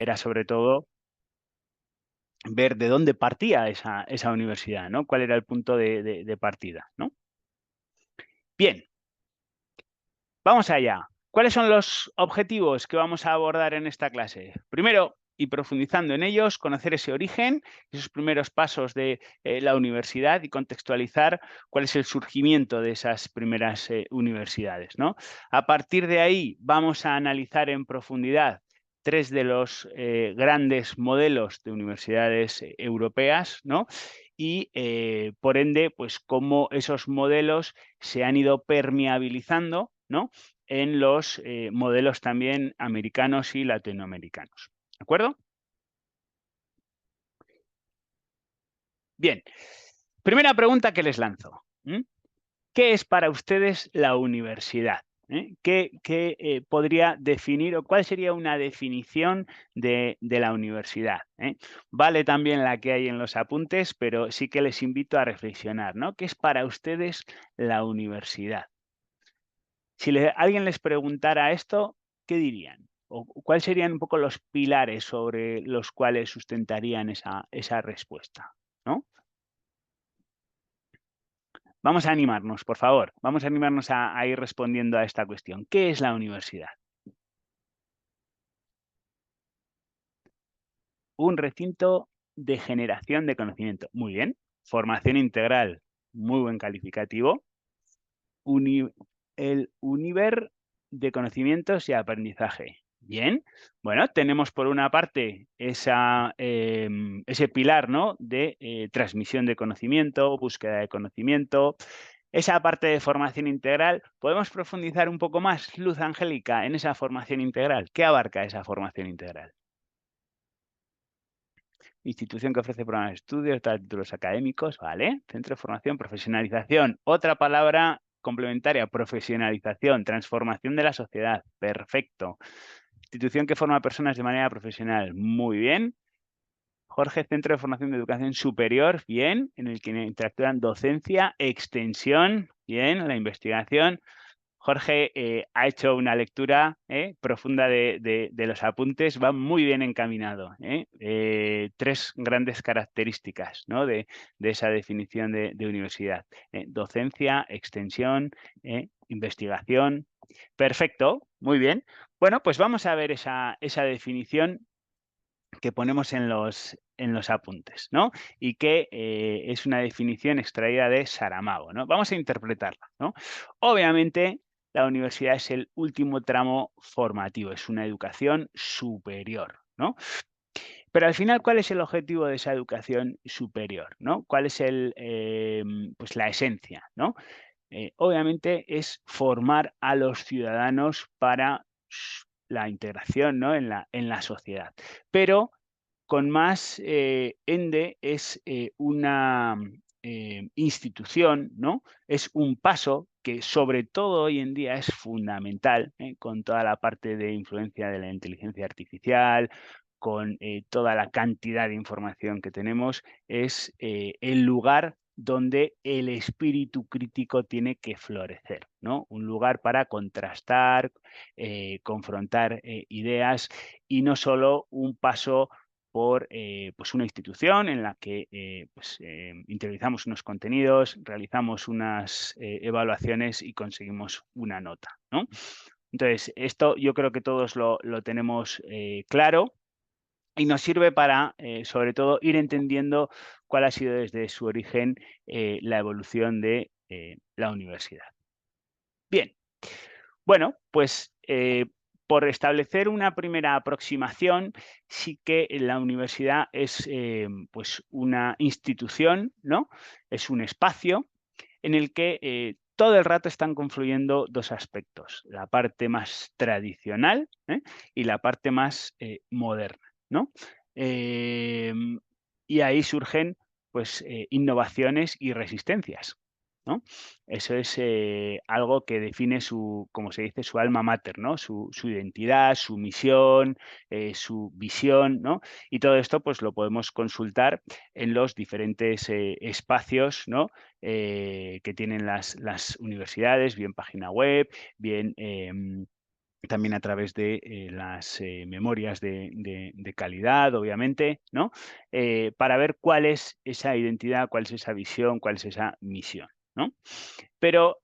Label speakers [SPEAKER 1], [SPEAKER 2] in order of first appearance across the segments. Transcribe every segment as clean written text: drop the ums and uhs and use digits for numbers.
[SPEAKER 1] era sobre todo ver de dónde partía esa universidad, ¿no? Cuál era el punto de partida, ¿no? Bien, vamos allá. ¿Cuáles son los objetivos que vamos a abordar en esta clase? Primero, y profundizando en ellos, conocer ese origen, esos primeros pasos de la universidad y contextualizar cuál es el surgimiento de esas primeras universidades, ¿no? A partir de ahí, vamos a analizar en profundidad tres de los grandes modelos de universidades europeas, ¿no? Y, por ende, pues cómo esos modelos se han ido permeabilizando, ¿no? En los modelos también americanos y latinoamericanos. ¿De acuerdo? Bien. Primera pregunta que les lanzo. ¿Qué es para ustedes la universidad? ¿Qué podría definir o cuál sería una definición de la universidad? Vale también la que hay en los apuntes, pero sí que les invito a reflexionar, ¿no? ¿Qué es para ustedes la universidad? Si alguien les preguntara esto, ¿qué dirían? ¿O cuáles serían un poco los pilares sobre los cuales sustentarían esa respuesta? ¿No? Vamos a animarnos, por favor. Vamos a animarnos a ir respondiendo a esta cuestión. ¿Qué es la universidad? Un recinto de generación de conocimiento. Muy bien. Formación integral. Muy buen calificativo. Uni el univer de conocimientos y aprendizaje. Bien, bueno, tenemos por una parte ese pilar, ¿no? De transmisión de conocimiento, búsqueda de conocimiento. Esa parte de formación integral, ¿podemos profundizar un poco más, Luz Angélica, en esa formación integral? ¿Qué abarca esa formación integral? Institución que ofrece programas de estudios, da títulos académicos, ¿vale? Centro de formación, profesionalización. Otra palabra complementaria, profesionalización, transformación de la sociedad. Perfecto. Institución que forma a personas de manera profesional. Muy bien. Jorge, Centro de Formación de Educación Superior, bien, en el que interactúan docencia, extensión, bien, la investigación. Jorge ha hecho una lectura profunda de los apuntes, va muy bien encaminado. Tres grandes características, ¿no? de esa definición de universidad. Docencia, extensión, investigación. Perfecto, muy bien. Bueno, pues vamos a ver esa definición que ponemos en los apuntes, ¿no? Y que es una definición extraída de Saramago, ¿no? Vamos a interpretarla, ¿no? Obviamente, la universidad es el último tramo formativo, es una educación superior, ¿no? Pero al final, ¿cuál es el objetivo de esa educación superior, ¿no? ¿Cuál es pues la esencia, ¿no? Obviamente es formar a los ciudadanos para la integración, ¿no? en la sociedad. Pero con más ende es una institución, ¿no? Es un paso que sobre todo hoy en día es fundamental, con toda la parte de influencia de la inteligencia artificial, con toda la cantidad de información que tenemos, es el lugar donde el espíritu crítico tiene que florecer, ¿no? Un lugar para contrastar, confrontar ideas y no solo un paso por pues una institución en la que interiorizamos unos contenidos, realizamos unas evaluaciones y conseguimos una nota, ¿no? Entonces, esto yo creo que todos lo tenemos claro y nos sirve para, sobre todo, ir entendiendo cuál ha sido desde su origen la evolución de la universidad. Bien, bueno, pues por establecer una primera aproximación, sí que la universidad es pues una institución, ¿no? Es un espacio en el que todo el rato están confluyendo dos aspectos, la parte más tradicional y la parte más moderna, ¿no? Em, y ahí surgen pues innovaciones y resistencias, ¿no? Eso es algo que define su, como se dice, su alma mater, ¿no? Su identidad, su misión, su visión, ¿no? Y todo esto, pues lo podemos consultar en los diferentes espacios, ¿no? Que tienen las universidades, bien página web, bien también a través de las memorias de calidad, obviamente, ¿no? Para ver cuál es esa identidad, cuál es esa visión, cuál es esa misión, ¿no? Pero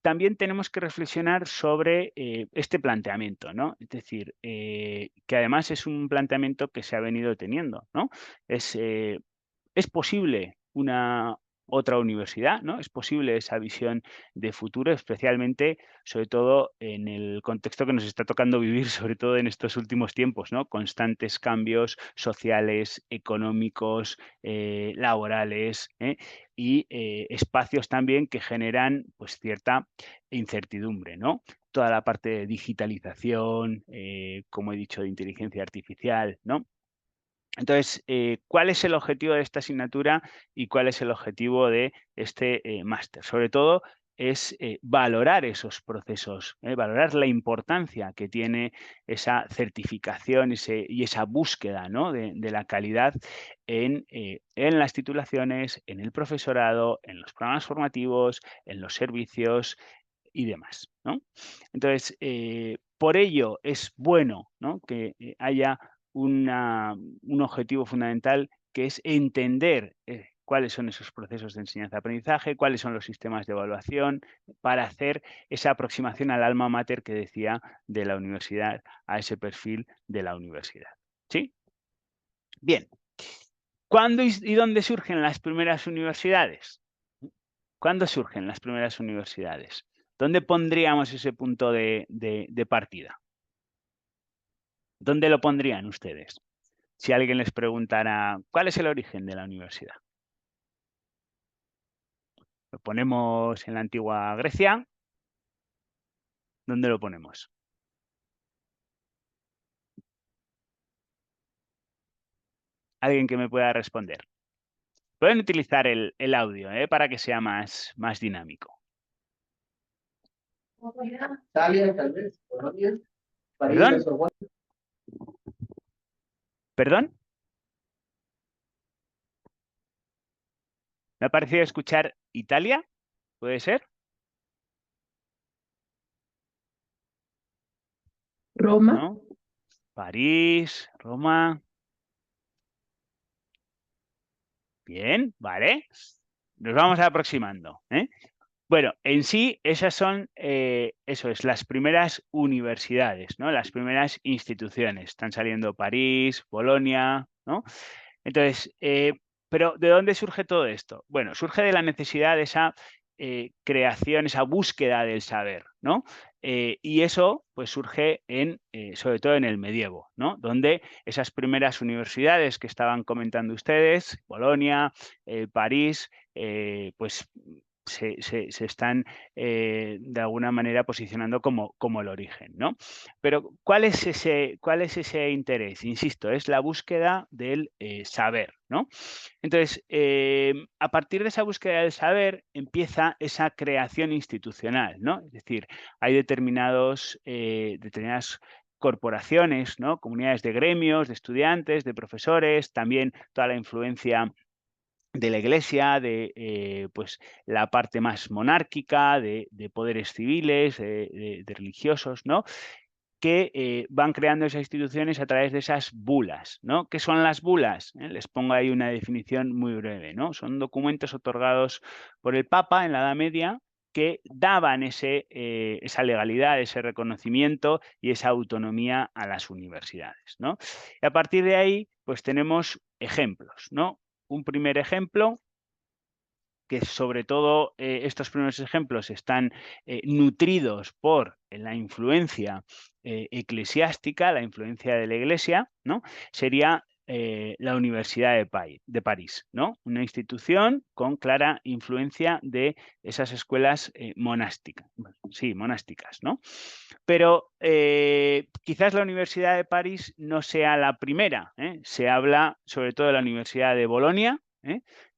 [SPEAKER 1] también tenemos que reflexionar sobre este planteamiento, ¿no? Es decir, que además es un planteamiento que se ha venido teniendo, ¿no? ¿Es posible una otra universidad, ¿no? ¿Es posible esa visión de futuro, especialmente, sobre todo, en el contexto que nos está tocando vivir, sobre todo en estos últimos tiempos, ¿no? Constantes cambios sociales, económicos, laborales, y espacios también que generan, pues, cierta incertidumbre, ¿no? Toda la parte de digitalización, como he dicho, de inteligencia artificial, ¿no? Entonces, ¿cuál es el objetivo de esta asignatura y cuál es el objetivo de este máster? Sobre todo es valorar esos procesos, valorar la importancia que tiene esa certificación y esa búsqueda, ¿no? de la calidad en las titulaciones, en el profesorado, en los programas formativos, en los servicios y demás, ¿no? Entonces, por ello es bueno, ¿no? que haya un objetivo fundamental, que es entender cuáles son esos procesos de enseñanza-aprendizaje, cuáles son los sistemas de evaluación, para hacer esa aproximación al alma mater que decía de la universidad, a ese perfil de la universidad. ¿Sí? Bien. ¿Cuándo y dónde surgen las primeras universidades? ¿Cuándo surgen las primeras universidades? ¿Dónde pondríamos ese punto de partida? ¿Dónde lo pondrían ustedes? Si alguien les preguntara, ¿cuál es el origen de la universidad? ¿Lo ponemos en la antigua Grecia? ¿Dónde lo ponemos? Alguien que me pueda responder. Pueden utilizar el audio para que sea más dinámico.
[SPEAKER 2] Italia, tal vez, Polonia, París,
[SPEAKER 1] ¿Perdón?
[SPEAKER 2] Sorbona.
[SPEAKER 1] ¿Perdón? Me ha parecido escuchar Italia, ¿puede ser?
[SPEAKER 3] Roma.
[SPEAKER 1] ¿No? París, Roma. Bien, vale. Nos vamos aproximando. Bueno, en sí, esas son, eso es, las primeras universidades, ¿no? Las primeras instituciones. Están saliendo París, Bolonia, ¿no? Entonces, pero ¿de dónde surge todo esto? Bueno, surge de la necesidad de esa creación, esa búsqueda del saber, ¿no? Y eso, pues, surge sobre todo en el medievo, ¿no? Donde esas primeras universidades que estaban comentando ustedes, Bolonia, París, pues se están de alguna manera posicionando como el origen, ¿no? Pero ¿cuál es ese interés? Insisto, es la búsqueda del saber, ¿no? Entonces, a partir de esa búsqueda del saber empieza esa creación institucional, ¿no? Es decir, hay determinadas corporaciones, ¿no? Comunidades de gremios, de estudiantes, de profesores, también toda la influencia de la Iglesia, pues la parte más monárquica, de poderes civiles, de religiosos, ¿no? Que van creando esas instituciones a través de esas bulas, ¿no? ¿Qué son las bulas? Les pongo ahí una definición muy breve, ¿no? Son documentos otorgados por el Papa en la Edad Media que daban esa legalidad, ese reconocimiento y esa autonomía a las universidades, ¿no? Y a partir de ahí, pues tenemos ejemplos, ¿no? Un primer ejemplo, que sobre todo estos primeros ejemplos están nutridos por la influencia eclesiástica, la influencia de la Iglesia, ¿no? Sería la Universidad de París, ¿no? Una institución con clara influencia de esas escuelas monásticas, ¿no? Pero quizás la Universidad de París no sea la primera, se habla sobre todo de la Universidad de Bolonia,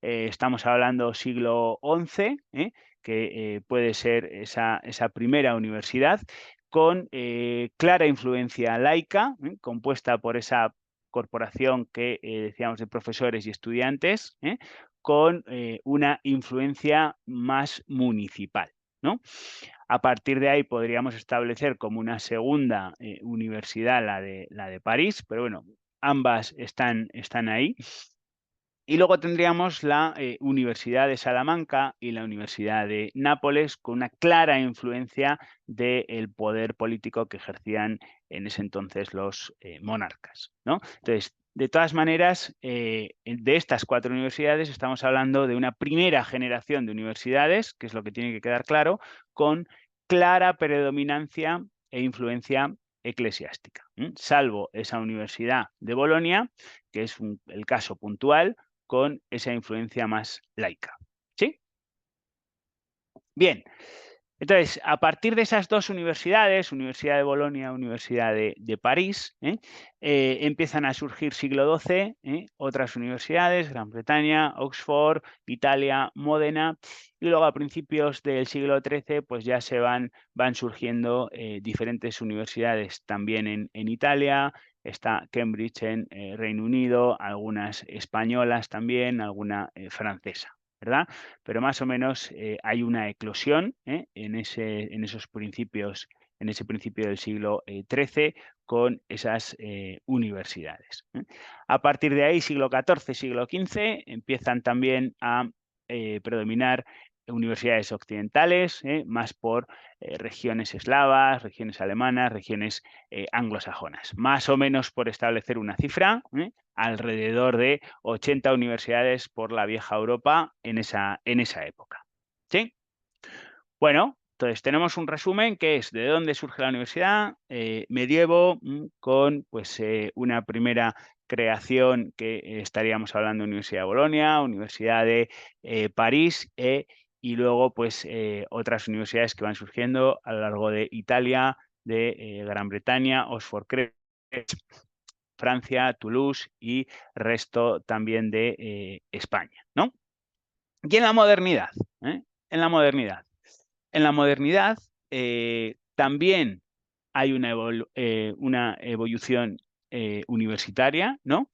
[SPEAKER 1] estamos hablando siglo XI, que puede ser esa primera universidad con clara influencia laica, compuesta por esa corporación que decíamos de profesores y estudiantes, con una influencia más municipal, ¿no? A partir de ahí podríamos establecer como una segunda universidad la de París, pero bueno, ambas están ahí. Y luego tendríamos la Universidad de Salamanca y la Universidad de Nápoles, con una clara influencia del poder político que ejercían en ese entonces los monarcas, ¿no? Entonces, de todas maneras, de estas 4 universidades estamos hablando de una primera generación de universidades, que es lo que tiene que quedar claro, con clara predominancia e influencia eclesiástica, salvo esa Universidad de Bolonia, que es el caso puntual, con esa influencia más laica. ¿Sí? Bien. Entonces, a partir de esas 2 universidades, Universidad de Bolonia, Universidad de París, empiezan a surgir siglo XII, otras universidades, Gran Bretaña, Oxford, Italia, Módena, y luego a principios del siglo XIII, pues ya van surgiendo diferentes universidades también en Italia, está Cambridge en Reino Unido, algunas españolas también, alguna francesa, ¿verdad? Pero más o menos hay una eclosión en esos principios, en ese principio del siglo XIII con esas universidades. A partir de ahí, siglo XIV, siglo XV, empiezan también a predominar universidades occidentales, más por regiones eslavas, regiones alemanas, regiones anglosajonas. Más o menos, por establecer una cifra, alrededor de 80 universidades por la vieja Europa en esa época. ¿Sí? Bueno, entonces tenemos un resumen que es de dónde surge la universidad, medievo, con pues una primera creación que estaríamos hablando de Universidad de Bolonia, Universidad de París y luego pues otras universidades que van surgiendo a lo largo de Italia, de Gran Bretaña, Oxford, Francia, Toulouse y resto también de España, ¿no? Y en la modernidad, ¿eh? En la modernidad. En la modernidad también hay una evolución universitaria, ¿no?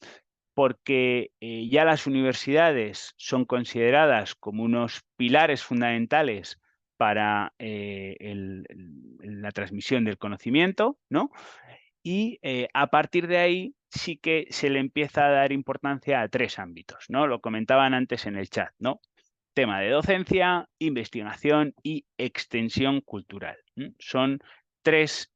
[SPEAKER 1] Porque ya las universidades son consideradas como unos pilares fundamentales para la transmisión del conocimiento, ¿no? Y a partir de ahí sí que se le empieza a dar importancia a 3 ámbitos, ¿no? Lo comentaban antes en el chat, ¿no? Tema de docencia, investigación y extensión cultural. Son 3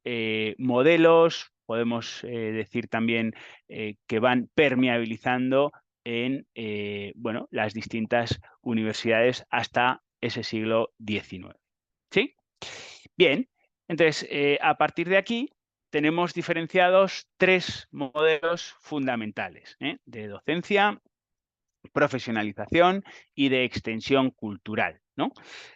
[SPEAKER 1] modelos, podemos decir también que van permeabilizando en bueno, las distintas universidades hasta ese siglo XIX. ¿Sí? Bien, entonces a partir de aquí tenemos diferenciados 3 modelos fundamentales de docencia, profesionalización y de extensión cultural, ¿no?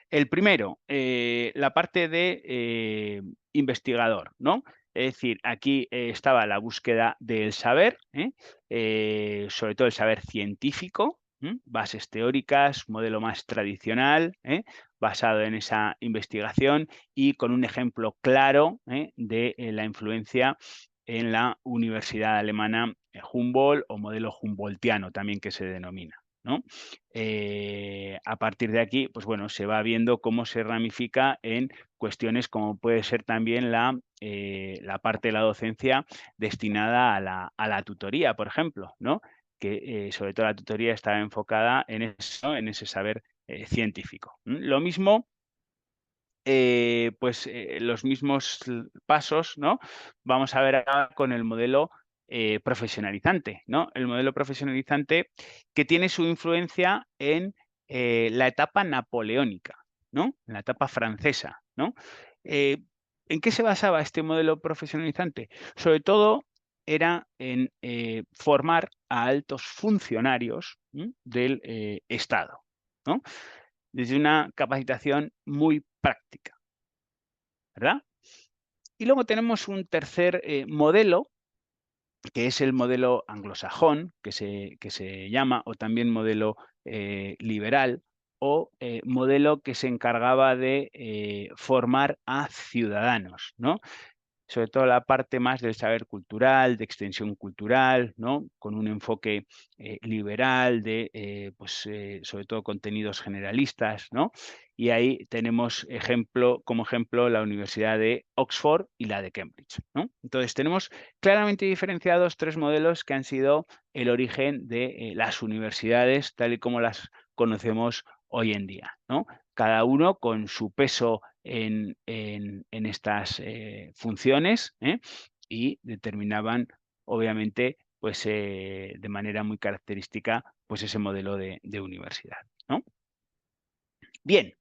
[SPEAKER 1] El primero, la parte de investigador, ¿no? Es decir, aquí estaba la búsqueda del saber, sobre todo el saber científico, bases teóricas, modelo más tradicional, basado en esa investigación y con un ejemplo claro de la influencia en la Universidad Alemana Humboldt o modelo humboldtiano también que se denomina, ¿no? A partir de aquí, pues bueno, se va viendo cómo se ramifica en cuestiones como puede ser también la parte de la docencia destinada a la tutoría, por ejemplo, ¿no? Que sobre todo la tutoría está enfocada en eso, en ese saber científico. Lo mismo pues los mismos pasos, ¿no? Vamos a ver ahora con el modelo profesionalizante, ¿no? El modelo profesionalizante que tiene su influencia en la etapa napoleónica, ¿no? En la etapa francesa, ¿no? Eh, ¿En qué se basaba este modelo profesionalizante? Sobre todo era en formar a altos funcionarios del Estado, ¿no? Desde una capacitación muy práctica, ¿verdad? Y luego tenemos un tercer modelo, que es el modelo anglosajón, que se llama, o también modelo liberal, o modelo que se encargaba de formar a ciudadanos, ¿no? sobre todo la parte más del saber cultural, de extensión cultural, ¿no? Con un enfoque liberal de, sobre todo contenidos generalistas, ¿no? Y ahí tenemos como ejemplo la Universidad de Oxford y la de Cambridge, ¿no? Entonces tenemos claramente diferenciados tres modelos que han sido el origen de las universidades tal y como las conocemos hoy en día, ¿no? Cada uno con su peso en estas funciones y determinaban, obviamente, pues de manera muy característica, pues ese modelo de universidad, ¿no? Bien.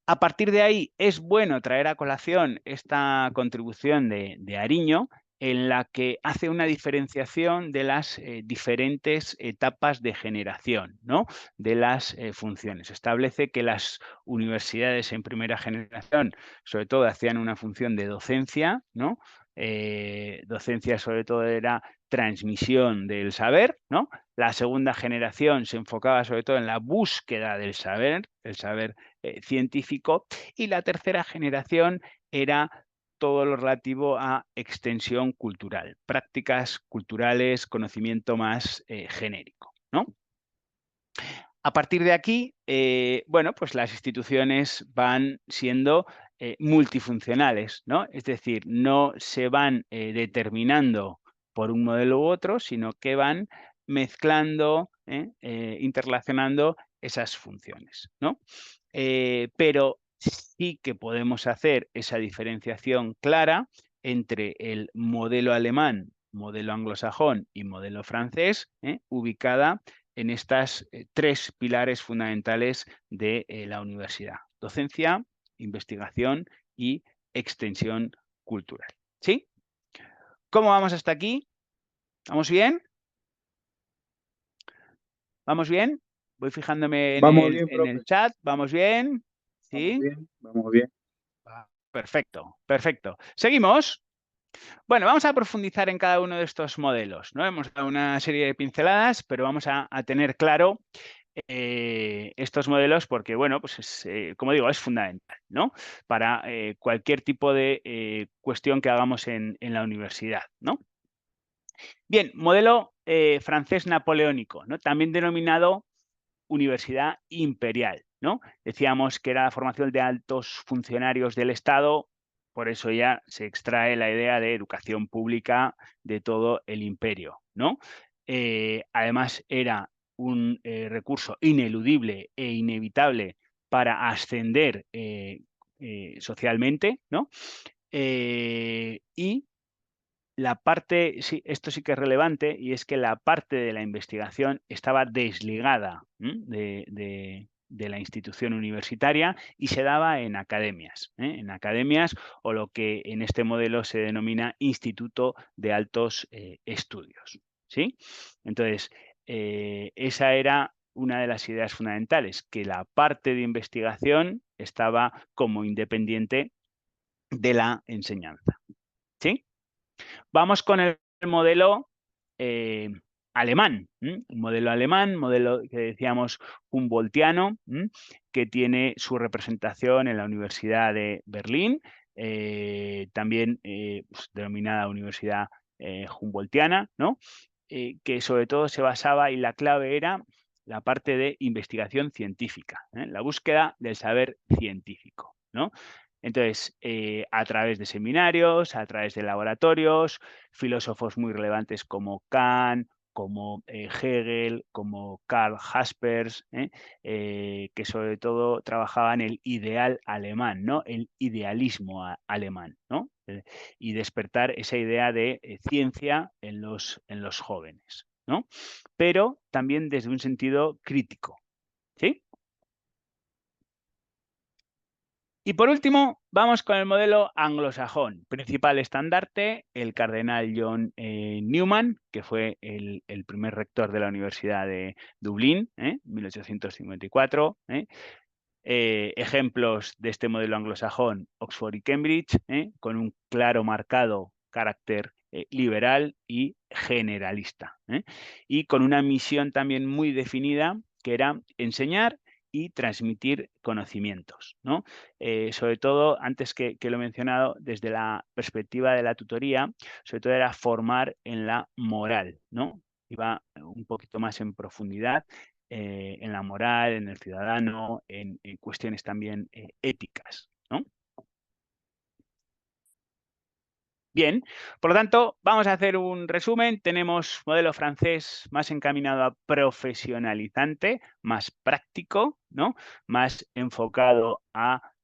[SPEAKER 1] A partir de ahí es bueno traer a colación esta contribución de Ariño, en la que hace una diferenciación de las diferentes etapas de generación, ¿no? De las funciones. Establece que las universidades en primera generación, sobre todo, hacían una función de docencia, ¿no? Docencia, sobre todo, era transmisión del saber, ¿no? La segunda generación se enfocaba sobre todo en la búsqueda del saber, el saber científico, y la tercera generación era todo lo relativo a extensión cultural, prácticas culturales, conocimiento más genérico, ¿no? A partir de aquí, bueno, pues las instituciones van siendo multifuncionales, ¿no? Es decir, no se van determinando por un modelo u otro, sino que van mezclando, interrelacionando esas funciones, ¿no? Pero sí que podemos hacer esa diferenciación clara entre el modelo alemán, modelo anglosajón y modelo francés, ubicada en estas tres pilares fundamentales de la universidad: docencia, investigación y extensión cultural. ¿Sí? ¿Cómo vamos hasta aquí? ¿Vamos bien? ¿Vamos bien? Voy fijándome
[SPEAKER 3] Vamos bien,
[SPEAKER 1] en
[SPEAKER 3] profe.
[SPEAKER 1] el chat. ¿Vamos bien?
[SPEAKER 3] Vamos
[SPEAKER 1] ¿Sí?
[SPEAKER 3] bien, vamos bien.
[SPEAKER 1] Perfecto, perfecto. ¿Seguimos? Bueno, vamos a profundizar en cada uno de estos modelos, ¿no? Hemos dado una serie de pinceladas, pero vamos a tener claro estos modelos porque, bueno, pues es, como digo, es fundamental, ¿no? Para cualquier tipo de cuestión que hagamos en la universidad, ¿no? Bien, modelo francés napoleónico, ¿no? También denominado universidad imperial, ¿no? Decíamos que era la formación de altos funcionarios del Estado, por eso ya se extrae la idea de educación pública de todo el imperio, ¿no? Además, era un recurso ineludible e inevitable para ascender socialmente, ¿no? Y la parte, sí, esto sí que es relevante, y es que la parte de la investigación estaba desligada de la institución universitaria y se daba en academias, o lo que en este modelo se denomina Instituto de Altos Estudios. ¿Sí? Entonces, esa era una de las ideas fundamentales, que la parte de investigación estaba como independiente de la enseñanza. ¿Sí? Vamos con el modelo alemán, un modelo alemán, modelo que decíamos humboldtiano, que tiene su representación en la Universidad de Berlín, también pues, denominada Universidad Humboldtiana, ¿no? Que sobre todo se basaba, y la clave era la parte de investigación científica, la búsqueda del saber científico, ¿no? Entonces, a través de seminarios, a través de laboratorios, filósofos muy relevantes como Kant, como Hegel, como Karl Jaspers, que sobre todo trabajaban el ideal alemán, ¿no? El idealismo alemán, ¿no? Y despertar esa idea de ciencia en los jóvenes, ¿no? Pero también desde un sentido crítico, ¿sí? Y por último, vamos con el modelo anglosajón. Principal estandarte, el cardenal John Newman, que fue el primer rector de la Universidad de Dublín, 1854. Ejemplos de este modelo anglosajón: Oxford y Cambridge, con un claro marcado carácter liberal y generalista, y con una misión también muy definida, que era enseñar y transmitir conocimientos, ¿no? Sobre todo, antes que lo he mencionado, desde la perspectiva de la tutoría, sobre todo era formar en la moral, ¿no? Iba un poquito más en profundidad en la moral, en el ciudadano, en cuestiones también éticas, ¿no? Bien, por lo tanto, vamos a hacer un resumen. Tenemos modelo francés más encaminado a profesionalizante, más práctico, ¿no? Más enfocado hacia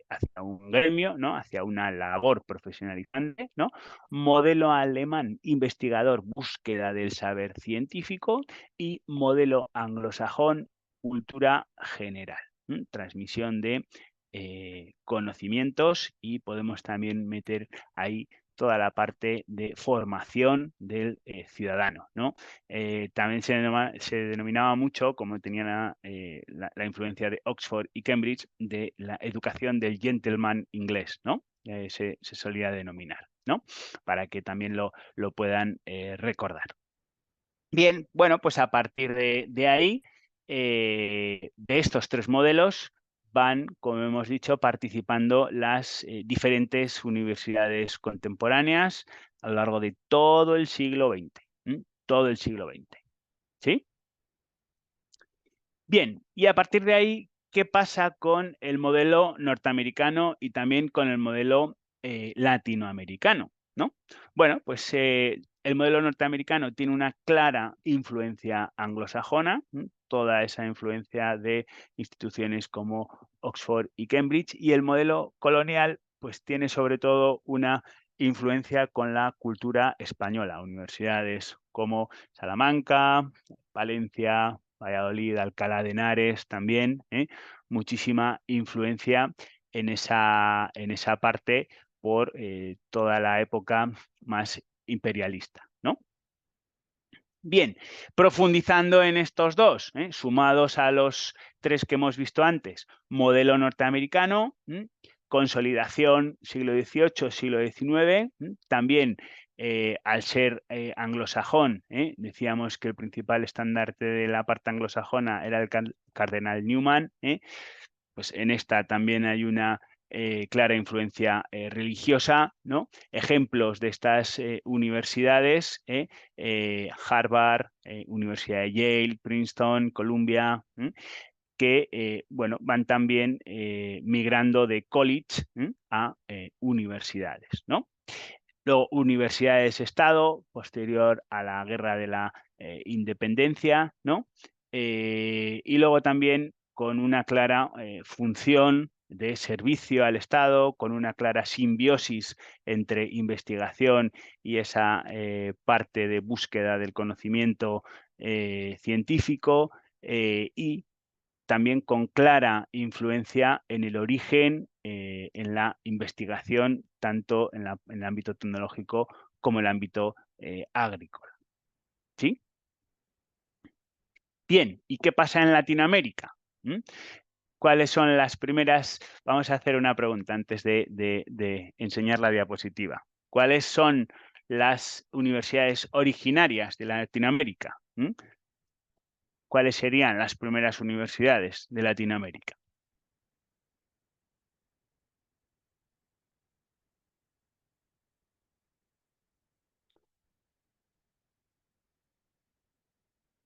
[SPEAKER 1] hacia un gremio, ¿no? Hacia una labor profesionalizante, ¿no? Modelo alemán, investigador, búsqueda del saber científico, y modelo anglosajón, cultura general, transmisión de conocimientos, y podemos también meter ahí toda la parte de formación del ciudadano, ¿no? También se denominaba mucho, como tenía la influencia de Oxford y Cambridge, de la educación del gentleman inglés, ¿no? Se solía denominar, ¿no? Para que también lo puedan recordar. Bien, bueno, pues a partir de ahí, de estos tres modelos, van, como hemos dicho, participando las diferentes universidades contemporáneas a lo largo de todo el siglo XX. Todo el siglo XX. ¿Sí? Bien, y a partir de ahí, ¿qué pasa con el modelo norteamericano y también con el modelo latinoamericano, ¿no? Bueno, pues el modelo norteamericano tiene una clara influencia anglosajona, toda esa influencia de instituciones como Oxford y Cambridge, y el modelo colonial pues tiene sobre todo una influencia con la cultura española, universidades como Salamanca, Valencia, Valladolid, Alcalá de Henares también, muchísima influencia en esa parte por toda la época más imperialista, ¿no? Bien, profundizando en estos dos, sumados a los tres que hemos visto antes, modelo norteamericano, consolidación siglo XVIII, siglo XIX, también al ser anglosajón, decíamos que el principal estandarte de la parte anglosajona era el cardenal Newman, pues en esta también hay una clara influencia religiosa, ¿no? Ejemplos de estas universidades, Harvard, Universidad de Yale, Princeton, Columbia, que bueno, van también migrando de college a universidades, ¿no? Luego, universidades-estado, posterior a la Guerra de la Independencia, ¿no? Y luego también con una clara función de servicio al Estado, con una clara simbiosis entre investigación y esa parte de búsqueda del conocimiento científico, y también con clara influencia en el origen, en la investigación, tanto en el ámbito tecnológico como en el ámbito agrícola. ¿Sí? Bien, ¿y qué pasa en Latinoamérica? ¿Cuáles son las primeras? Vamos a hacer una pregunta antes de enseñar la diapositiva. ¿Cuáles son las universidades originarias de Latinoamérica? ¿Cuáles serían las primeras universidades de Latinoamérica?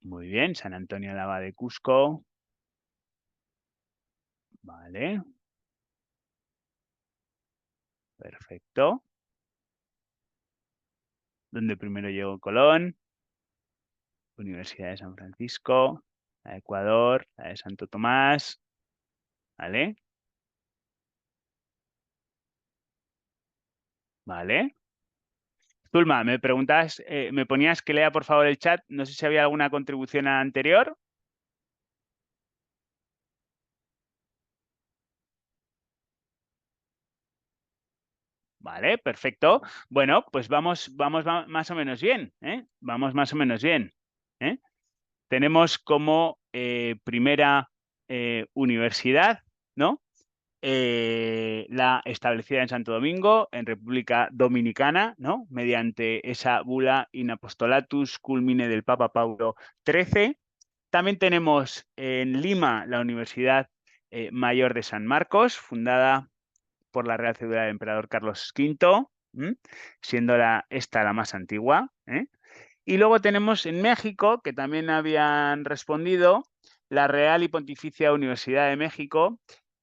[SPEAKER 1] Muy bien, San Antonio de Abad de Cusco. Vale, perfecto. ¿Dónde primero llegó Colón? Universidad de San Francisco, la de Ecuador, la de Santo Tomás. ¿Vale? ¿Vale? Zulma, me ponías que lea por favor el chat. No sé si había alguna contribución anterior. Vale, perfecto. Bueno, pues vamos más o menos bien, Vamos más o menos bien, Tenemos como primera universidad, ¿no? La establecida en Santo Domingo, en República Dominicana, ¿no? Mediante esa bula In Apostolatus Culmine del Papa Paulo XIII, También tenemos en Lima la Universidad Mayor de San Marcos, fundada por la Real Cédula del Emperador Carlos V, siendo esta la más antigua. Y luego tenemos en México, que también habían respondido, la Real y Pontificia Universidad de México,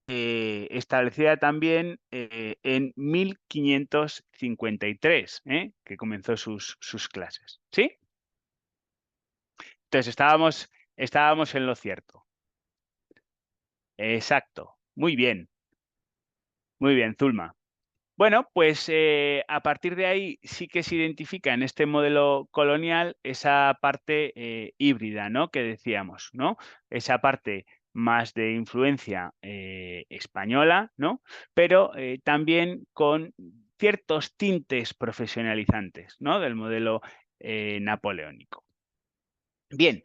[SPEAKER 1] establecida también en 1553, que comenzó sus clases. ¿Sí? Entonces estábamos en lo cierto. Exacto. Muy bien, Zulma. Bueno, pues a partir de ahí sí que se identifica en este modelo colonial esa parte híbrida, ¿no? Que decíamos, ¿no? Esa parte más de influencia española, ¿no? Pero también con ciertos tintes profesionalizantes, ¿no? Del modelo napoleónico. Bien.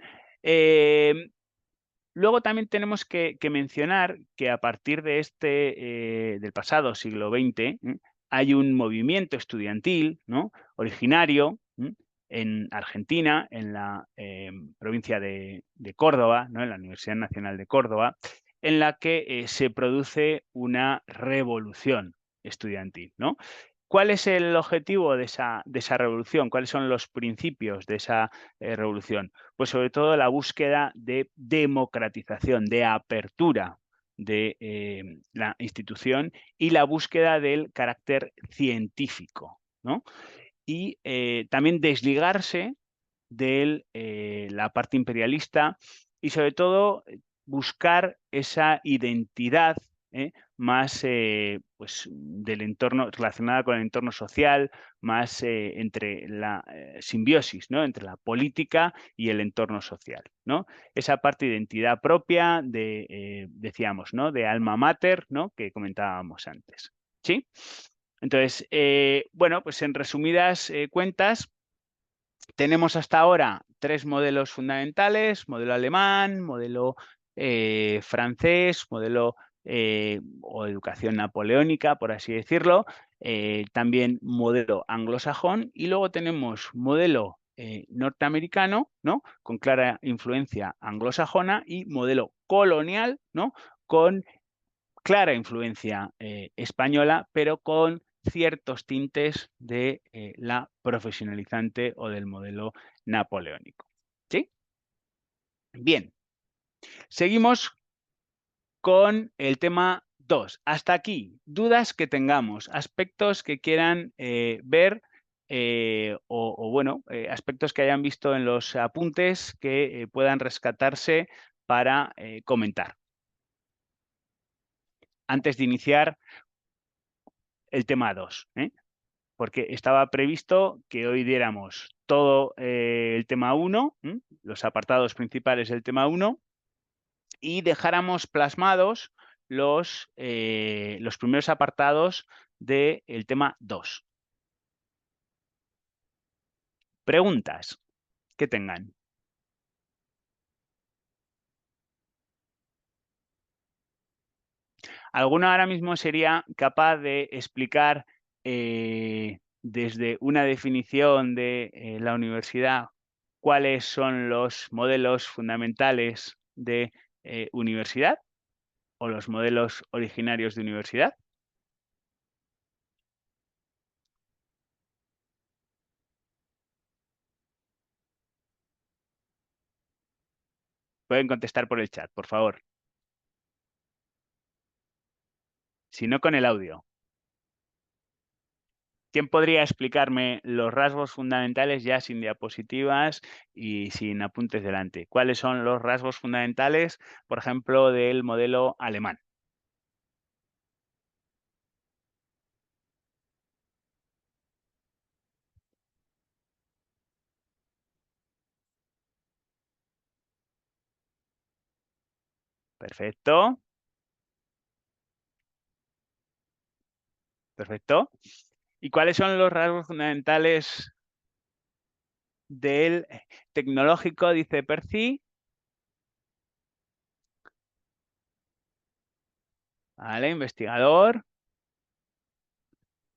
[SPEAKER 1] Luego también tenemos que mencionar que a partir de del pasado siglo XX, hay un movimiento estudiantil, ¿no? Originario en Argentina, en la provincia de Córdoba, ¿no? En la Universidad Nacional de Córdoba, en la que se produce una revolución estudiantil, ¿no? ¿Cuál es el objetivo de esa revolución? ¿Cuáles son los principios de esa revolución? Pues sobre todo la búsqueda de democratización, de apertura de la institución y la búsqueda del carácter científico, ¿no? Y también desligarse de la parte imperialista y sobre todo buscar esa identidad más pues, del entorno, relacionada con el entorno social, más entre la simbiosis, ¿no? Entre la política y el entorno social, ¿no? Esa parte de identidad propia, decíamos, ¿no? De alma mater, ¿no? Que comentábamos antes. ¿Sí? Entonces, bueno, pues en resumidas cuentas, tenemos hasta ahora 3 modelos fundamentales: modelo alemán, modelo francés, modelo o educación napoleónica, por así decirlo, también modelo anglosajón, y luego tenemos modelo norteamericano, ¿no? Con clara influencia anglosajona, y modelo colonial, ¿no? Con clara influencia española, pero con ciertos tintes de la profesionalizante o del modelo napoleónico. ¿Sí? Bien, seguimos con el tema 2. Hasta aquí, dudas que tengamos, aspectos que quieran ver bueno, aspectos que hayan visto en los apuntes que puedan rescatarse para comentar. Antes de iniciar el tema 2, porque estaba previsto que hoy diéramos todo el tema 1, los apartados principales del tema 1, y dejáramos plasmados los primeros apartados del tema 2. Preguntas que tengan. ¿Alguno ahora mismo sería capaz de explicar desde una definición de la universidad cuáles son los modelos fundamentales de universidad o los modelos originarios de universidad? Pueden contestar por el chat, por favor. Si no, con el audio. ¿Quién podría explicarme los rasgos fundamentales, ya sin diapositivas y sin apuntes delante? ¿Cuáles son los rasgos fundamentales, por ejemplo, del modelo alemán? Perfecto. Perfecto. ¿Y cuáles son los rasgos fundamentales del tecnológico? Dice Percy. Vale, investigador.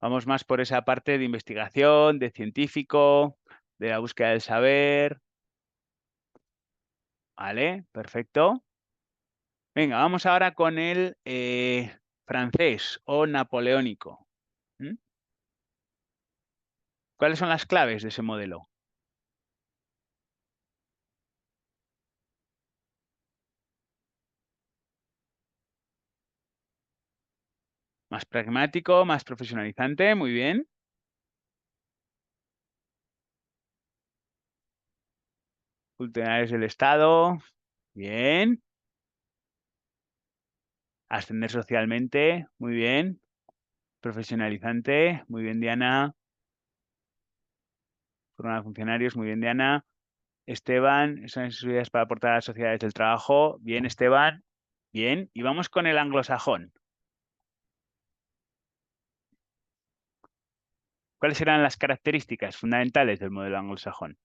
[SPEAKER 1] Vamos más por esa parte de investigación, de científico, de la búsqueda del saber. ¿Vale? Perfecto. Venga, vamos ahora con el francés o napoleónico. ¿Mm? ¿Cuáles son las claves de ese modelo? Más pragmático, más profesionalizante, muy bien. Funcionarios del Estado, bien. Ascender socialmente, muy bien. Profesionalizante, muy bien, Diana. Formar funcionarios, muy bien, Diana. Esteban, son ideas para aportar a las sociedades del trabajo. Bien, Esteban. Bien. Y vamos con el anglosajón. ¿Cuáles serán las características fundamentales del modelo anglosajón?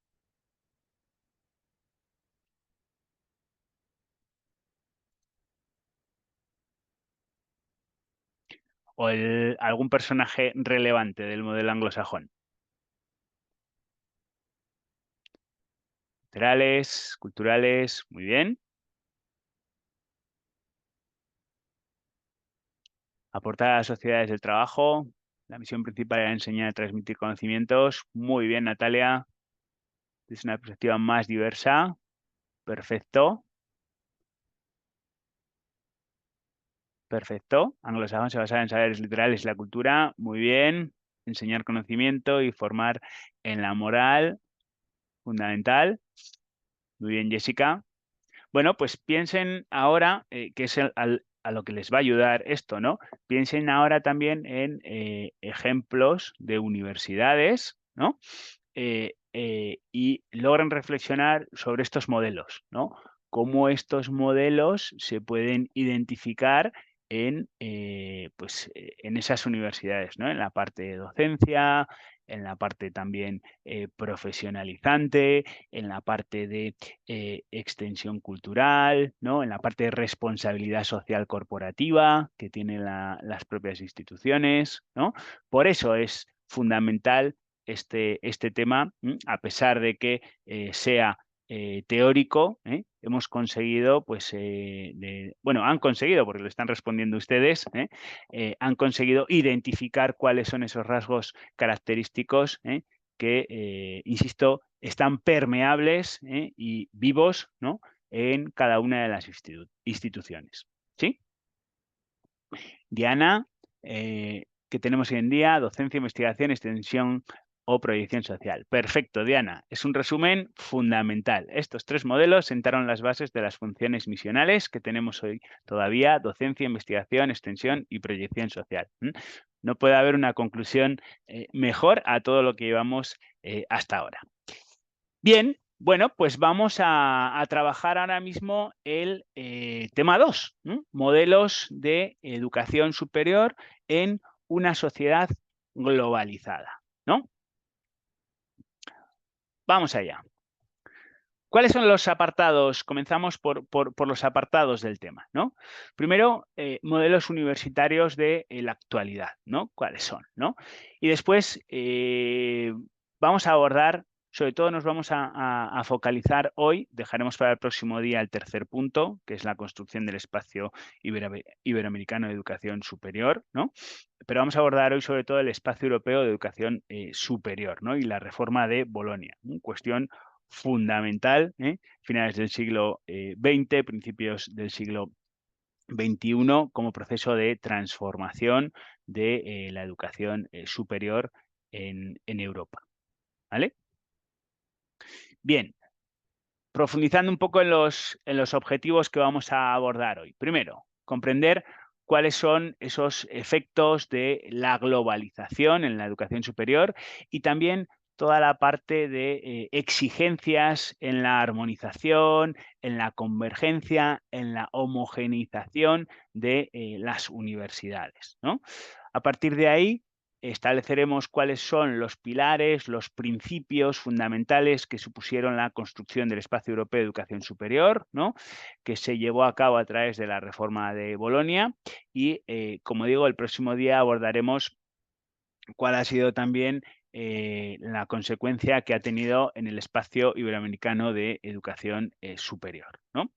[SPEAKER 1] ¿O algún personaje relevante del modelo anglosajón? Literales, culturales, muy bien. Aportar a las sociedades del trabajo. La misión principal era enseñar y transmitir conocimientos. Muy bien, Natalia. Es una perspectiva más diversa. Perfecto. Perfecto. Anglosajón se basa en saberes literales y la cultura. Muy bien. Enseñar conocimiento y formar en la moral. Fundamental. Muy bien, Jessica. Bueno, pues piensen ahora, que es a lo que les va a ayudar esto, ¿no? Piensen ahora también en ejemplos de universidades, ¿no? Y logren reflexionar sobre estos modelos, ¿no? Cómo estos modelos se pueden identificar en esas universidades, ¿no? En la parte de docencia, en la parte también profesionalizante, en la parte de extensión cultural, ¿no? En la parte de responsabilidad social corporativa que tienen las propias instituciones, ¿no? Por eso es fundamental este tema, a pesar de que sea teórico, hemos conseguido, pues, bueno, han conseguido, porque lo están respondiendo ustedes, han conseguido identificar cuáles son esos rasgos característicos que, insisto, están permeables y vivos, ¿no? En cada una de las instituciones. ¿Sí? Diana, ¿qué tenemos hoy en día? Docencia, investigación, extensión o proyección social. Perfecto, Diana. Es un resumen fundamental. Estos tres modelos sentaron las bases de las funciones misionales que tenemos hoy todavía: docencia, investigación, extensión y proyección social. No puede haber una conclusión mejor a todo lo que llevamos hasta ahora. Bien, bueno, pues vamos a trabajar ahora mismo el tema 2, modelos de educación superior en una sociedad globalizada, ¿no? Vamos allá. ¿Cuáles son los apartados? Comenzamos por los apartados del tema, ¿no? Primero, modelos universitarios de la actualidad, ¿no? ¿Cuáles son, no? Y después vamos a abordar, sobre todo nos vamos a focalizar hoy, dejaremos para el próximo día el tercer punto, que es la construcción del espacio iberoamericano de educación superior, ¿no? Pero vamos a abordar hoy sobre todo el espacio europeo de educación superior, ¿no? Y la reforma de Bolonia, ¿no? Cuestión fundamental, finales del siglo XX, principios del siglo XXI, como proceso de transformación de la educación superior en Europa. ¿Vale? Bien, profundizando un poco en los objetivos que vamos a abordar hoy. Primero, comprender cuáles son esos efectos de la globalización en la educación superior y también toda la parte de exigencias en la armonización, en la convergencia, en la homogeneización de las universidades, ¿no? A partir de ahí, estableceremos cuáles son los pilares, los principios fundamentales que supusieron la construcción del Espacio Europeo de Educación Superior, ¿no? Que se llevó a cabo a través de la reforma de Bolonia. Y, como digo, el próximo día abordaremos cuál ha sido también la consecuencia que ha tenido en el espacio iberoamericano de educación superior, ¿no?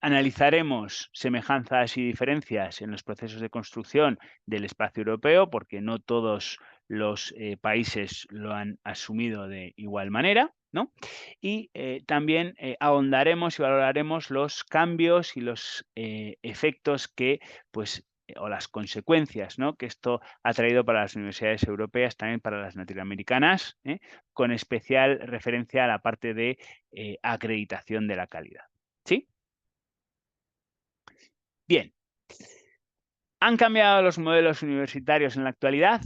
[SPEAKER 1] Analizaremos semejanzas y diferencias en los procesos de construcción del espacio europeo, porque no todos los países lo han asumido de igual manera, ¿no? Y también ahondaremos y valoraremos los cambios y los efectos que, pues, o las consecuencias, ¿no?, que esto ha traído para las universidades europeas, también para las latinoamericanas, con especial referencia a la parte de acreditación de la calidad. ¿Sí? Bien. ¿Han cambiado los modelos universitarios en la actualidad?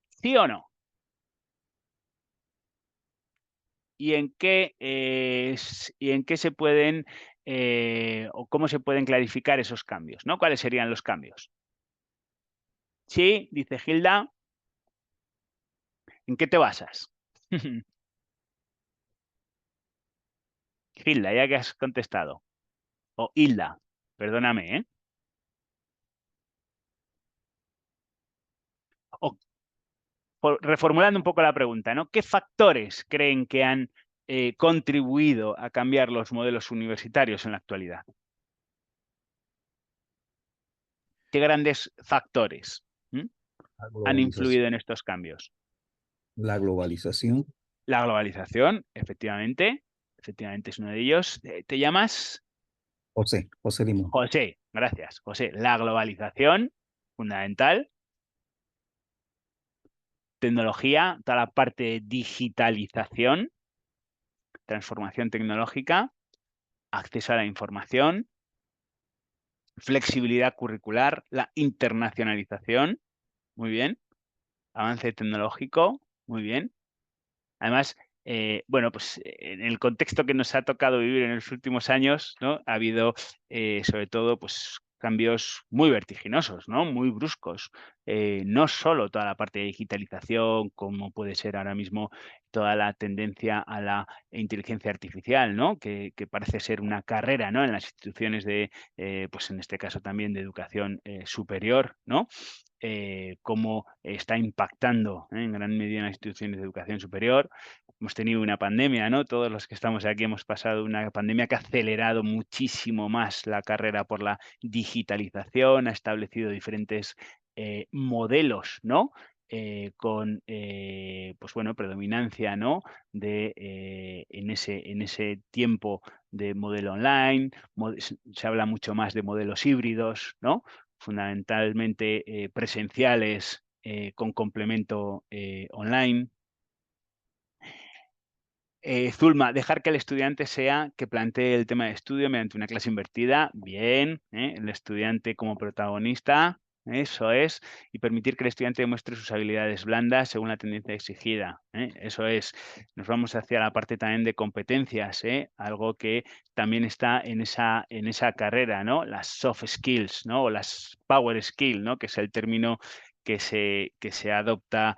[SPEAKER 1] ¿Sí o no? ¿Y en qué, se pueden, o cómo se pueden clarificar esos cambios, ¿no? ¿Cuáles serían los cambios? Sí, dice Hilda. ¿En qué te basas? Hilda, ya que has contestado. O Hilda, perdóname, ¿eh? O reformulando un poco la pregunta, ¿no? ¿Qué factores creen que han contribuido a cambiar los modelos universitarios en la actualidad? ¿Qué grandes factores
[SPEAKER 3] La
[SPEAKER 1] han influido
[SPEAKER 3] globalización.
[SPEAKER 1] en estos cambios?
[SPEAKER 3] La globalización.
[SPEAKER 1] La globalización, efectivamente es uno de ellos. ¿Te llamas?
[SPEAKER 3] José Limón.
[SPEAKER 1] José, gracias, José. La globalización, fundamental. Tecnología, toda la parte de digitalización, transformación tecnológica, acceso a la información, flexibilidad curricular, la internacionalización, muy bien, avance tecnológico, muy bien. Además, bueno, pues en el contexto que nos ha tocado vivir en los últimos años, ¿no?, ha habido sobre todo pues cambios muy vertiginosos, ¿no?, muy bruscos. No solo toda la parte de digitalización, como puede ser ahora mismo toda la tendencia a la inteligencia artificial, ¿no?, que parece ser una carrera, ¿no?, en las instituciones de, pues en este caso también de educación superior, ¿no? Cómo está impactando en gran medida en las instituciones de educación superior. Hemos tenido una pandemia, ¿no? Todos los que estamos aquí hemos pasado una pandemia que ha acelerado muchísimo más la carrera por la digitalización, ha establecido diferentes modelos, ¿no? Con, pues bueno, predominancia, ¿no?, de, en ese tiempo de modelo online, se habla mucho más de modelos híbridos, ¿no?, fundamentalmente presenciales con complemento online. Zulma, dejar que el estudiante sea que plantee el tema de estudio mediante una clase invertida. Bien, el estudiante como protagonista, eso es, y permitir que el estudiante demuestre sus habilidades blandas según la tendencia exigida. Eso es. Nos vamos hacia la parte también de competencias, algo que también está en esa carrera, ¿no? Las soft skills, ¿no? O las power skills, ¿no?, que es el término que se adopta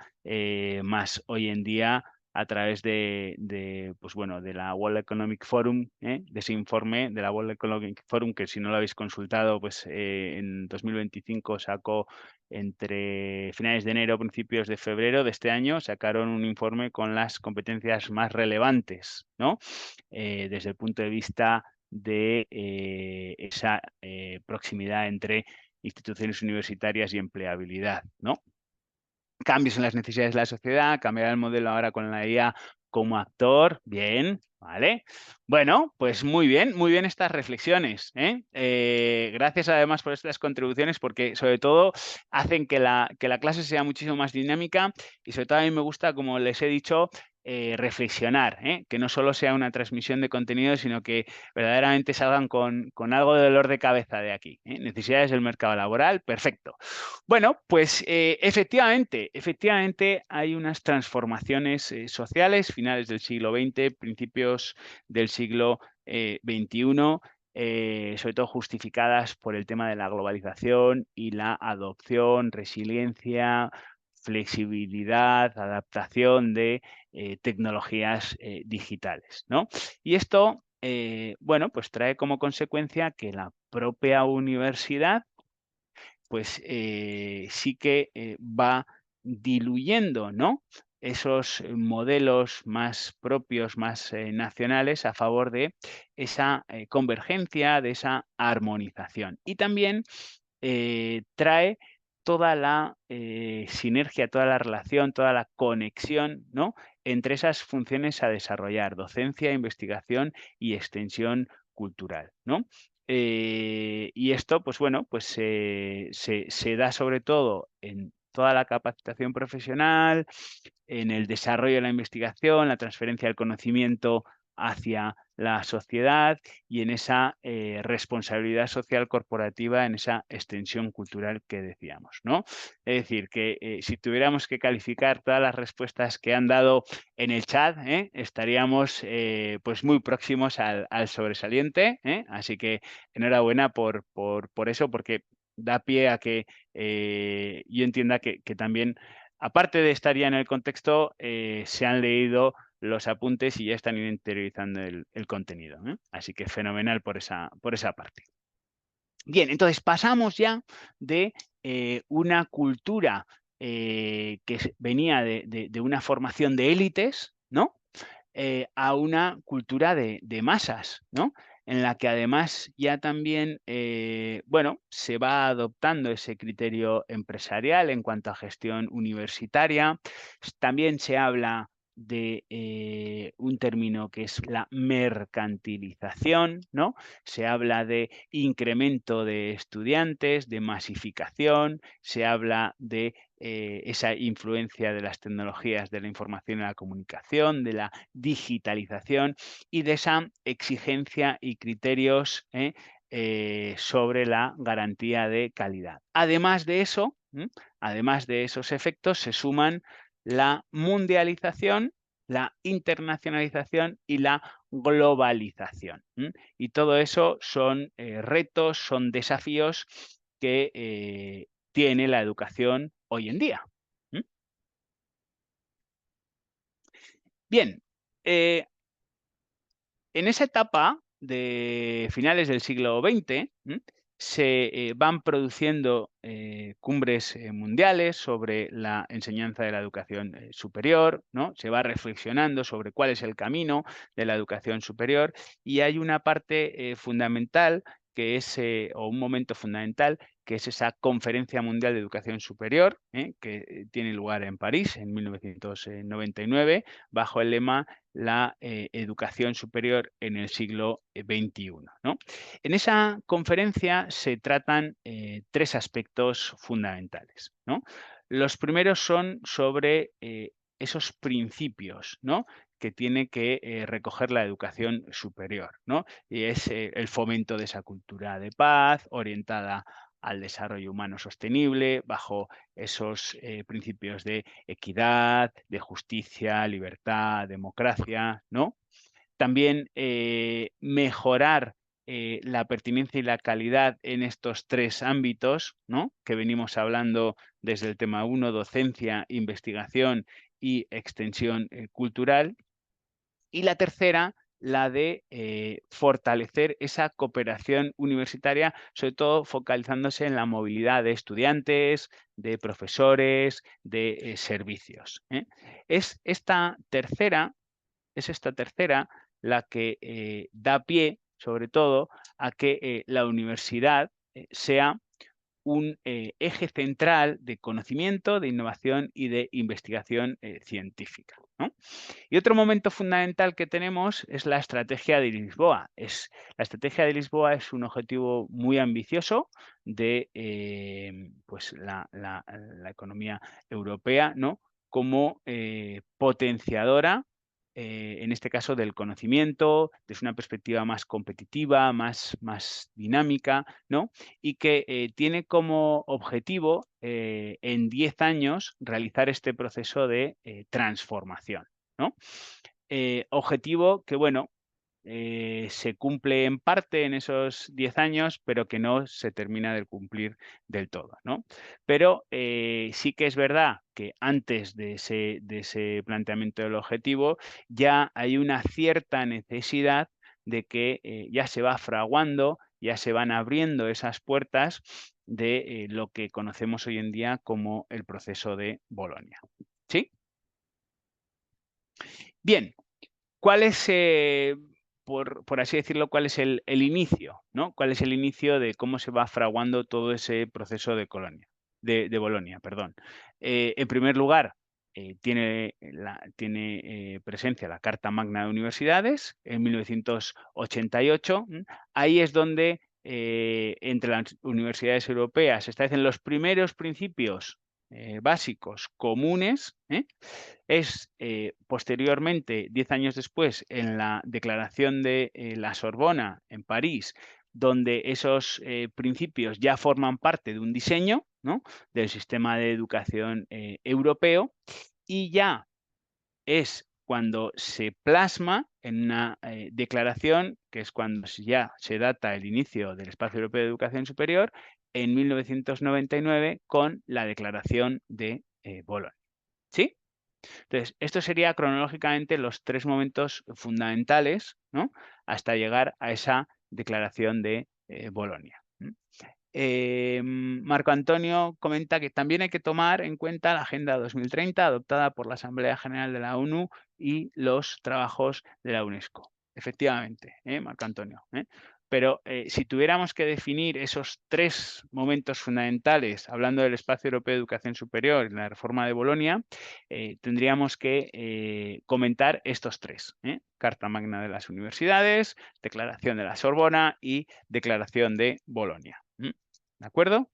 [SPEAKER 1] más hoy en día a través pues bueno, de la World Economic Forum, de ese informe de la World Economic Forum, que si no lo habéis consultado, pues en 2025 sacó, entre finales de enero, principios de febrero de este año, sacaron un informe con las competencias más relevantes, ¿no? Desde el punto de vista de esa proximidad entre instituciones universitarias y empleabilidad, ¿no? Cambios en las necesidades de la sociedad, cambiar el modelo ahora con la IA como actor, bien, ¿vale? Bueno, pues muy bien estas reflexiones, ¿eh? Gracias además por estas contribuciones, porque sobre todo hacen que la clase sea muchísimo más dinámica y sobre todo a mí me gusta, como les he dicho, reflexionar, que no solo sea una transmisión de contenido, sino que verdaderamente salgan con algo de dolor de cabeza de aquí. Necesidades del mercado laboral, perfecto. Bueno, pues efectivamente hay unas transformaciones sociales, finales del siglo XX, principios del siglo XXI, sobre todo justificadas por el tema de la globalización y la adopción, resiliencia, flexibilidad, adaptación de tecnologías digitales, ¿no? Y esto, bueno, pues trae como consecuencia que la propia universidad pues sí que va diluyendo, ¿no?, esos modelos más propios, más nacionales a favor de esa convergencia, de esa armonización. Y también trae toda la sinergia, toda la relación, toda la conexión, ¿no?, entre esas funciones a desarrollar: docencia, investigación y extensión cultural, ¿no? Y esto, pues bueno, pues se da sobre todo en toda la capacitación profesional, en el desarrollo de la investigación, la transferencia del conocimiento hacia la sociedad y en esa responsabilidad social corporativa, en esa extensión cultural que decíamos, ¿no? Es decir, que si tuviéramos que calificar todas las respuestas que han dado en el chat, estaríamos pues muy próximos al sobresaliente, así que enhorabuena por eso, porque da pie a que yo entienda que también, aparte de estar ya en el contexto, se han leído los apuntes y ya están interiorizando el contenido, ¿eh? Así que fenomenal por esa parte. Bien, entonces pasamos ya de una cultura que venía de una formación de élites, ¿no?, a una cultura de masas, ¿no?, en la que además ya también, bueno, se va adoptando ese criterio empresarial en cuanto a gestión universitaria. También se habla de un término que es la mercantilización, ¿no? Se habla de incremento de estudiantes, de masificación, se habla de esa influencia de las tecnologías de la información y la comunicación, de la digitalización y de esa exigencia y criterios sobre la garantía de calidad. Además de eso, además de esos efectos, se suman la mundialización, la internacionalización y la globalización. Y todo eso son retos, son desafíos que tiene la educación hoy en día. Bien, en esa etapa de finales del siglo XX, se van produciendo cumbres mundiales sobre la enseñanza de la educación superior, ¿no? Se va reflexionando sobre cuál es el camino de la educación superior y hay una parte fundamental que es, o un momento fundamental, que es esa Conferencia Mundial de Educación Superior, que tiene lugar en París en 1999, bajo el lema la educación superior en el siglo XXI, ¿no? En esa conferencia se tratan tres aspectos fundamentales, ¿no? Los primeros son sobre esos principios, ¿no?, que tiene que recoger la educación superior, ¿no? Y es el fomento de esa cultura de paz, orientada al desarrollo humano sostenible, bajo esos principios de equidad, de justicia, libertad, democracia, ¿no? También mejorar la pertinencia y la calidad en estos tres ámbitos, ¿no?, que venimos hablando desde el tema 1, docencia, investigación y extensión cultural. Y la tercera, la de fortalecer esa cooperación universitaria, sobre todo focalizándose en la movilidad de estudiantes, de profesores, de servicios. Es esta tercera la que da pie, sobre todo, a que la universidad sea un eje central de conocimiento, de innovación y de investigación científica, ¿no? Y otro momento fundamental que tenemos es la estrategia de Lisboa. La estrategia de Lisboa es un objetivo muy ambicioso de pues la economía europea, ¿no?, como potenciadora, en este caso del conocimiento, desde una perspectiva más competitiva, más dinámica, ¿no?, y que tiene como objetivo en 10 años realizar este proceso de transformación, ¿no? Objetivo que, bueno, se cumple en parte en esos 10 años, pero que no se termina de cumplir del todo, ¿no? Pero sí que es verdad que antes de ese planteamiento del objetivo ya hay una cierta necesidad de que ya se va fraguando, ya se van abriendo esas puertas de lo que conocemos hoy en día como el proceso de Bolonia. ¿Sí? Bien, ¿cuál es, por así decirlo, cuál es el inicio, ¿no? ¿Cuál es el inicio de cómo se va fraguando todo ese proceso de Colonia, de Bolonia, perdón? En primer lugar, tiene presencia la Carta Magna de Universidades en 1988. Ahí es donde, entre las universidades europeas se establecen los primeros principios básicos comunes, es posteriormente, 10 años después, en la declaración de la Sorbona en París, donde esos principios ya forman parte de un diseño, ¿no?, del sistema de educación europeo, y ya es cuando se plasma en una declaración, que es cuando ya se data el inicio del Espacio Europeo de Educación Superior, en 1999 con la Declaración de Bolonia. ¿Sí? Entonces, esto sería cronológicamente los 3 momentos fundamentales, ¿no?, hasta llegar a esa declaración de Bolonia. Marco Antonio comenta que también hay que tomar en cuenta la Agenda 2030 adoptada por la Asamblea General de la ONU y los trabajos de la UNESCO. Efectivamente, Marco Antonio. Pero si tuviéramos que definir esos 3 momentos fundamentales, hablando del Espacio Europeo de Educación Superior y la reforma de Bolonia, tendríamos que comentar estos 3. Carta Magna de las Universidades, Declaración de la Sorbona y Declaración de Bolonia. ¿De acuerdo?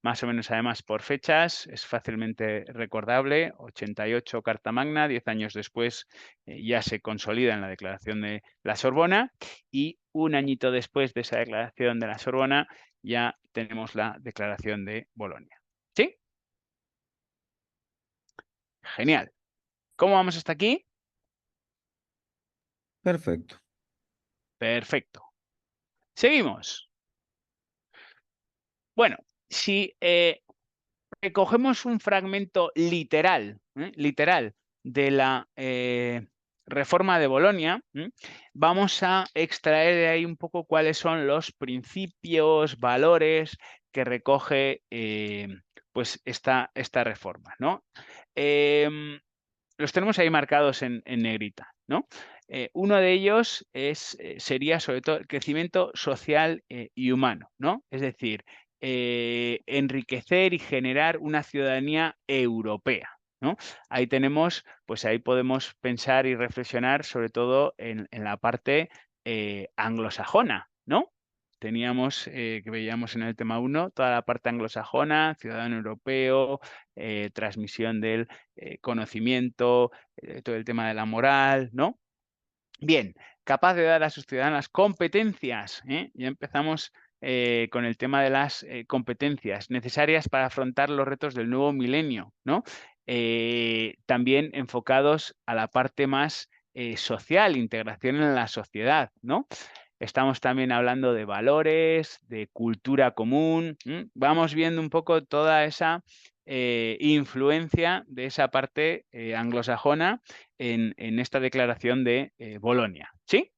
[SPEAKER 1] Más o menos, además, por fechas, es fácilmente recordable. 88 Carta Magna, 10 años después ya se consolida en la Declaración de la Sorbona, y un añito después de esa Declaración de la Sorbona ya tenemos la Declaración de Bolonia. ¿Sí? Genial. ¿Cómo vamos hasta aquí?
[SPEAKER 3] Perfecto.
[SPEAKER 1] Perfecto. Seguimos. Bueno, si recogemos un fragmento literal de la reforma de Bolonia, vamos a extraer de ahí un poco cuáles son los principios, valores que recoge pues esta reforma, ¿no? Los tenemos ahí marcados en negrita, ¿no? Uno de ellos sería sobre todo el crecimiento social y humano, ¿no? Es decir, enriquecer y generar una ciudadanía europea, ¿no? Ahí tenemos, pues ahí podemos pensar y reflexionar sobre todo en la parte anglosajona, ¿no? Teníamos, que veíamos en el tema 1, toda la parte anglosajona, ciudadano europeo, transmisión del conocimiento, todo el tema de la moral, ¿no? Bien, capaz de dar a sus ciudadanas competencias, ya empezamos con el tema de las competencias necesarias para afrontar los retos del nuevo milenio, ¿no? También enfocados a la parte más social, integración en la sociedad, ¿no? Estamos también hablando de valores, de cultura común. Vamos viendo un poco toda esa influencia de esa parte anglosajona en esta declaración de Bolonia. ¿Sí?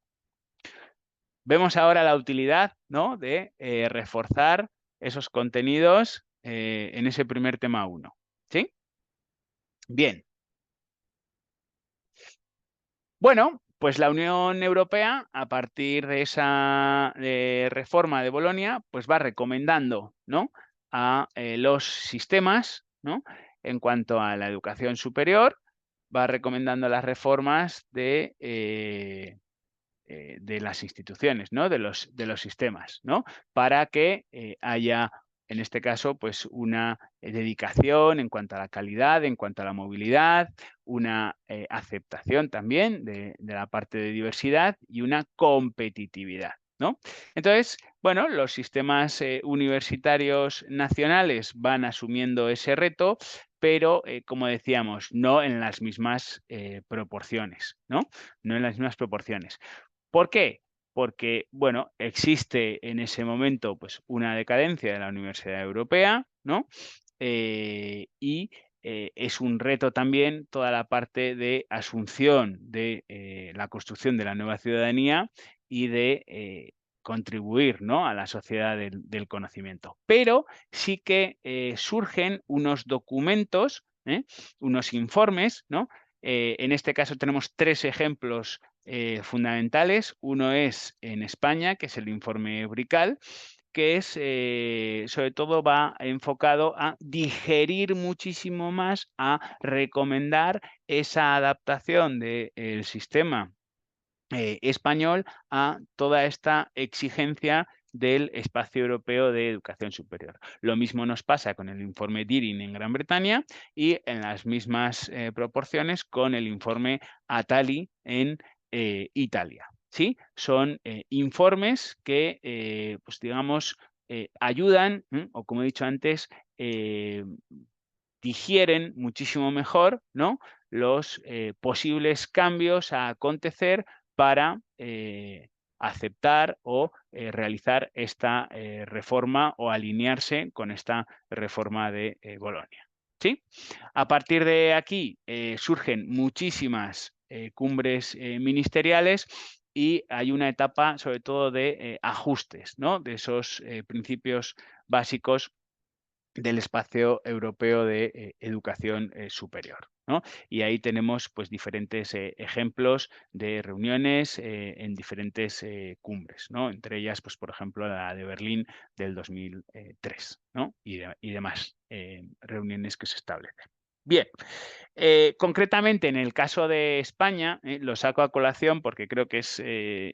[SPEAKER 1] Vemos ahora la utilidad, ¿no?, de reforzar esos contenidos en ese primer tema 1. ¿Sí? Bien. Bueno, pues la Unión Europea, a partir de esa reforma de Bolonia, pues va recomendando, ¿no?, a los sistemas, ¿no?, en cuanto a la educación superior, va recomendando las reformas de las instituciones, ¿no?, de los sistemas, ¿no?, para que haya, en este caso, pues una dedicación en cuanto a la calidad, en cuanto a la movilidad, una aceptación también de la parte de diversidad y una competitividad, ¿no? Entonces, bueno, los sistemas universitarios nacionales van asumiendo ese reto, pero, como decíamos, no en las mismas proporciones, ¿no? No en las mismas proporciones. ¿Por qué? Porque, bueno, existe en ese momento, pues, una decadencia de la Universidad Europea, ¿no? Y es un reto también toda la parte de asunción de la construcción de la nueva ciudadanía y de contribuir, ¿no?, a la sociedad del conocimiento. Pero sí que surgen unos documentos, unos informes, ¿no?, En este caso tenemos 3 ejemplos fundamentales. Uno es en España, que es el informe Brical, que es, sobre todo va enfocado a digerir muchísimo más, a recomendar esa adaptación del sistema español a toda esta exigencia del espacio europeo de educación superior. Lo mismo nos pasa con el informe Deering en Gran Bretaña y en las mismas proporciones con el informe Attali en Italia. ¿Sí? Son informes que, pues digamos, ayudan, o como he dicho antes, digieren muchísimo mejor, ¿no?, los posibles cambios a acontecer para aceptar o realizar esta reforma o alinearse con esta reforma de Bolonia. ¿Sí? A partir de aquí surgen muchísimas cumbres ministeriales y hay una etapa sobre todo de ajustes, ¿no?, de esos principios básicos del espacio europeo de educación superior, ¿no? Y ahí tenemos pues diferentes ejemplos de reuniones en diferentes cumbres, ¿no? Entre ellas, pues por ejemplo, la de Berlín del 2003, ¿no? Y demás reuniones que se establecen. Bien, concretamente en el caso de España, lo saco a colación porque creo que es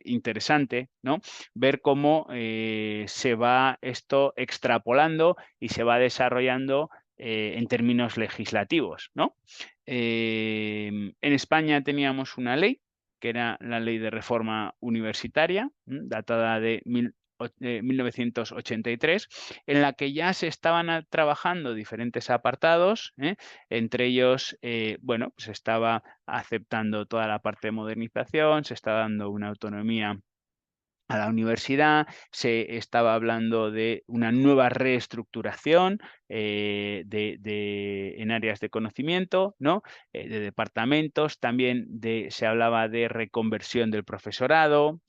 [SPEAKER 1] interesante, ¿no?, ver cómo se va esto extrapolando y se va desarrollando en términos legislativos, ¿no? En España teníamos una ley, que era la Ley de Reforma Universitaria, datada de 1983, en la que ya se estaban trabajando diferentes apartados, entre ellos, bueno, se estaba aceptando toda la parte de modernización, se está dando una autonomía a la universidad, se estaba hablando de una nueva reestructuración en áreas de conocimiento, ¿no?, de departamentos, también se hablaba de reconversión del profesorado.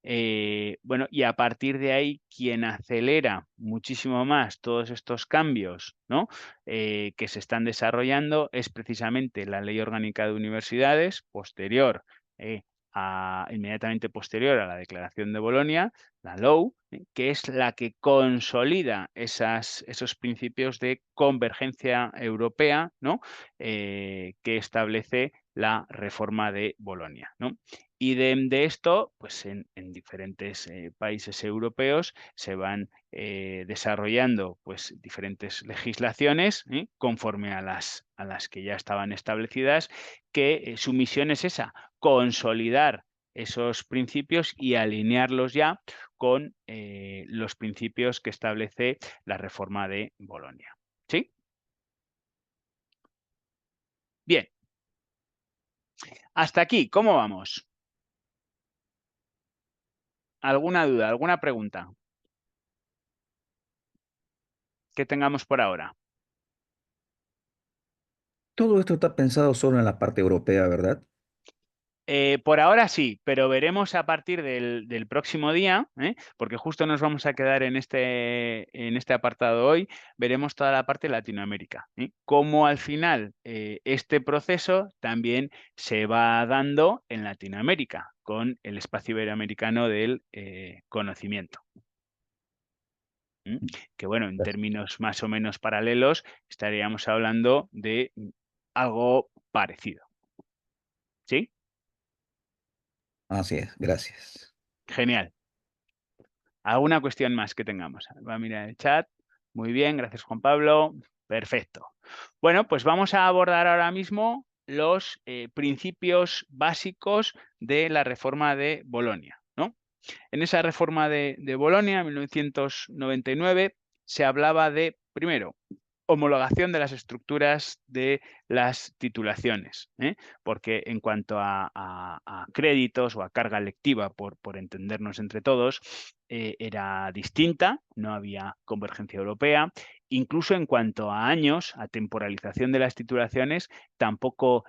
[SPEAKER 1] Bueno, y a partir de ahí, quien acelera muchísimo más todos estos cambios, ¿no?, que se están desarrollando es precisamente la Ley Orgánica de Universidades, posterior inmediatamente posterior a la Declaración de Bolonia, la LOU, que es la que consolida esos principios de convergencia europea, ¿no?, que establece la reforma de Bolonia, ¿no? Y de esto, pues en diferentes países europeos se van desarrollando pues diferentes legislaciones conforme a las que ya estaban establecidas, que su misión es esa: consolidar esos principios y alinearlos ya con los principios que establece la reforma de Bolonia. ¿Sí? Bien. Hasta aquí, ¿cómo vamos? ¿Alguna duda, alguna pregunta que tengamos por ahora?
[SPEAKER 3] Todo esto está pensado solo en la parte europea, ¿verdad?
[SPEAKER 1] Por ahora sí, pero veremos a partir del próximo día, porque justo nos vamos a quedar en este apartado hoy, veremos toda la parte de Latinoamérica, cómo al final este proceso también se va dando en Latinoamérica con el espacio iberoamericano del conocimiento. Que bueno, en
[SPEAKER 3] Gracias.
[SPEAKER 1] términos más o menos paralelos, estaríamos hablando de algo parecido. ¿Sí?
[SPEAKER 3] Así es, gracias.
[SPEAKER 1] Genial. ¿Alguna cuestión más que tengamos? Va a mirar el chat. Muy bien, gracias Juan Pablo. Perfecto. Bueno, pues vamos a abordar ahora mismo los principios básicos de la reforma de Bolonia, ¿no? En esa reforma de Bolonia, en 1999, se hablaba de, primero, homologación de las estructuras de las titulaciones, porque en cuanto a créditos o a carga lectiva, por entendernos entre todos, era distinta, no había convergencia europea. Incluso en cuanto a años, a temporalización de las titulaciones, tampoco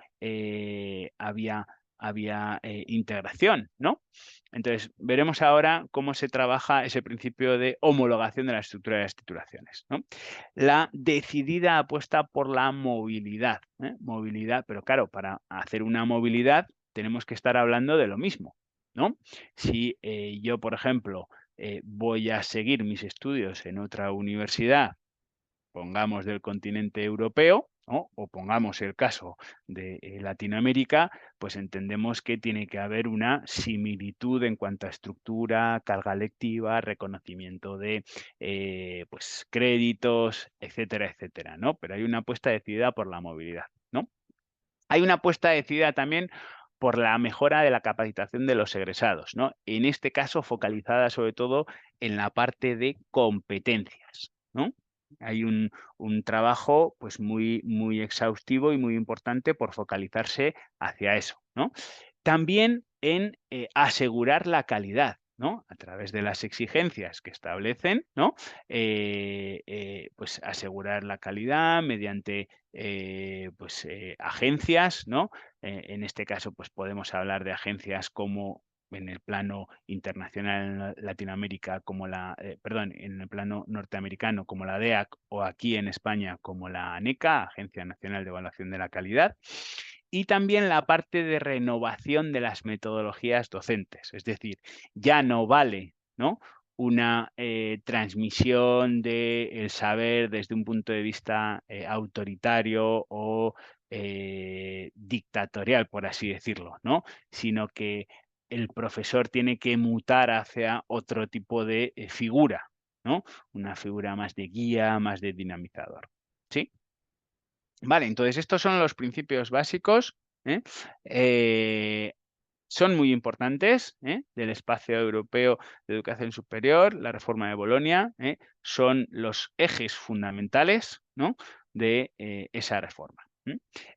[SPEAKER 1] había había integración, ¿no? Entonces, veremos ahora cómo se trabaja ese principio de homologación de la estructura de las titulaciones, ¿no? La decidida apuesta por la movilidad, ¿eh? Movilidad, pero claro, para hacer una movilidad tenemos que estar hablando de lo mismo, ¿no? Si yo, por ejemplo, voy a seguir mis estudios en otra universidad, pongamos del continente europeo, ¿no? O pongamos el caso de Latinoamérica, pues entendemos que tiene que haber una similitud en cuanto a estructura, carga lectiva, reconocimiento de pues, créditos, etcétera, etcétera, ¿no? Pero hay una apuesta decidida por la movilidad, ¿no? Hay una apuesta decidida también por la mejora de la capacitación de los egresados, ¿no? En este caso, focalizada sobre todo en la parte de competencias, ¿no? Hay un trabajo pues muy exhaustivo y muy importante por focalizarse hacia eso, ¿no? También en asegurar la calidad, ¿no? A través de las exigencias que establecen, ¿no? Pues asegurar la calidad mediante pues, agencias, ¿no? En este caso, pues podemos hablar de agencias como en el plano internacional en Latinoamérica, como perdón, en el plano norteamericano, como la DEAC, o aquí en España, como la ANECA, Agencia Nacional de Evaluación de la Calidad. Y también la parte de renovación de las metodologías docentes, es decir, ya no vale, ¿no? Una transmisión del saber desde un punto de vista autoritario o dictatorial, por así decirlo, ¿no? Sino que el profesor tiene que mutar hacia otro tipo de figura, ¿no? Una figura más de guía, más de dinamizador, ¿sí? Vale, entonces estos son los principios básicos, ¿eh? Son muy importantes, del espacio europeo de educación superior, la reforma de Bolonia, son los ejes fundamentales, ¿no? de esa reforma.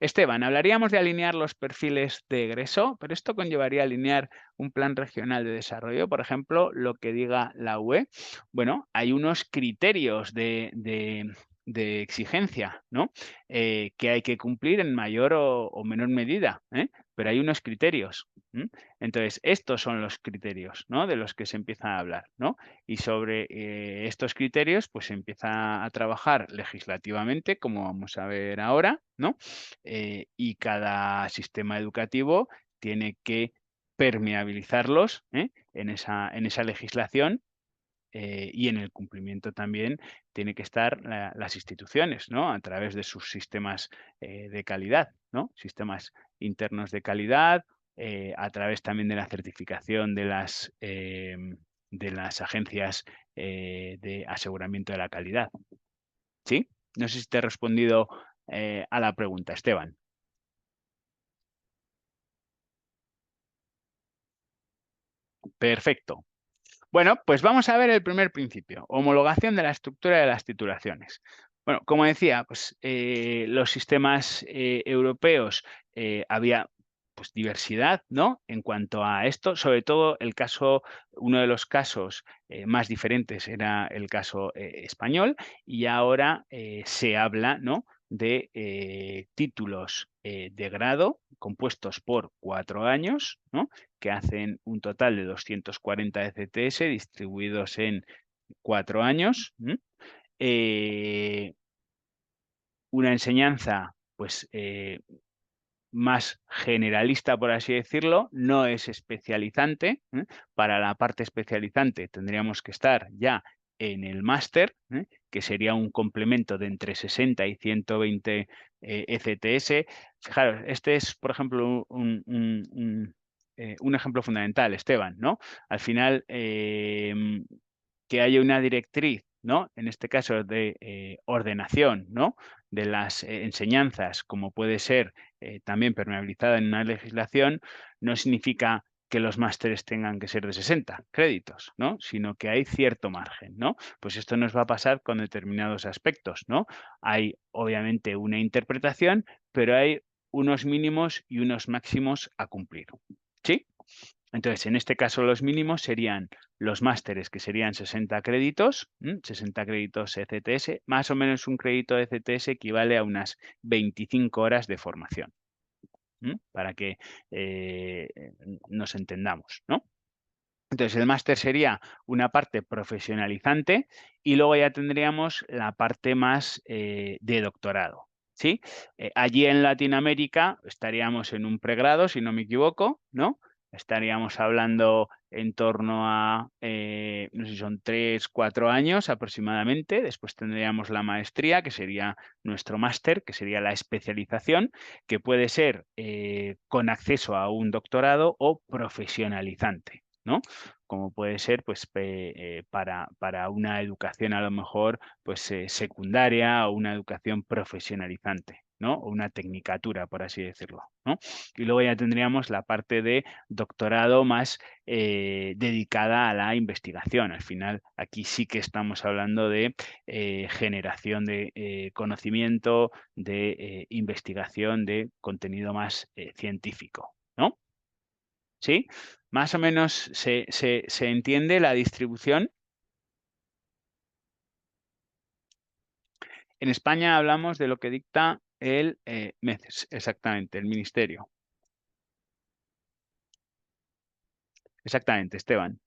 [SPEAKER 1] Esteban, hablaríamos de alinear los perfiles de egreso, pero esto conllevaría alinear un plan regional de desarrollo, por ejemplo, lo que diga la UE. Bueno, hay unos criterios de exigencia, ¿no? Que hay que cumplir en mayor o menor medida, pero hay unos criterios. Entonces, estos son los criterios, ¿no? De los que se empieza a hablar, ¿no? Y sobre estos criterios, pues se empieza a trabajar legislativamente, como vamos a ver ahora, ¿no? Y cada sistema educativo tiene que permeabilizarlos en esa legislación y en el cumplimiento también tiene que estar las instituciones, ¿no? A través de sus sistemas de calidad, ¿no? Sistemas internos de calidad, a través también de la certificación de las agencias de aseguramiento de la calidad. ¿Sí? No sé si te he respondido a la pregunta, Esteban. Perfecto. Bueno, pues vamos a ver el primer principio, homologación de la estructura de las titulaciones. Bueno, como decía, pues los sistemas europeos había pues diversidad, ¿no? En cuanto a esto, sobre todo uno de los casos más diferentes era el caso español, y ahora se habla, ¿no? de títulos de grado compuestos por 4 años, ¿no? Que hacen un total de 240 ECTS distribuidos en 4 años. Una enseñanza, pues, más generalista, por así decirlo, no es especializante. Para la parte especializante tendríamos que estar ya en el máster, que sería un complemento de entre 60 y 120 ECTS. Fijaros, este es, por ejemplo, un ejemplo fundamental, Esteban, ¿no? Al final, que haya una directriz, ¿no? En este caso de ordenación, ¿no? De las enseñanzas, como puede ser también permeabilizada en una legislación, no significa que los másteres tengan que ser de 60 créditos, ¿no? Sino que hay cierto margen, ¿no? Pues esto nos va a pasar con determinados aspectos, ¿no? Hay obviamente una interpretación, pero hay unos mínimos y unos máximos a cumplir, ¿sí? Entonces, en este caso los mínimos serían los másteres, que serían 60 créditos, 60 créditos ECTS, más o menos un crédito ECTS equivale a unas 25 horas de formación. para que nos entendamos, ¿no? Entonces, el máster sería una parte profesionalizante y luego ya tendríamos la parte más de doctorado, ¿sí? Allí en Latinoamérica estaríamos en un pregrado, si no me equivoco, ¿no? Estaríamos hablando en torno a, no sé si son 3, 4 años aproximadamente. Después tendríamos la maestría, que sería nuestro máster, que sería la especialización, que puede ser con acceso a un doctorado o profesionalizante, ¿no? Como puede ser pues, para una educación a lo mejor pues, secundaria o una educación profesionalizante, ¿no? O una tecnicatura, por así decirlo, ¿no? Y luego ya tendríamos la parte de doctorado más dedicada a la investigación. Al final, aquí sí que estamos hablando de generación de conocimiento, de investigación, de contenido más científico, ¿no? ¿Sí? Más o menos se entiende la distribución. En España hablamos de lo que dicta el MECES, exactamente, el ministerio. Exactamente, Esteban.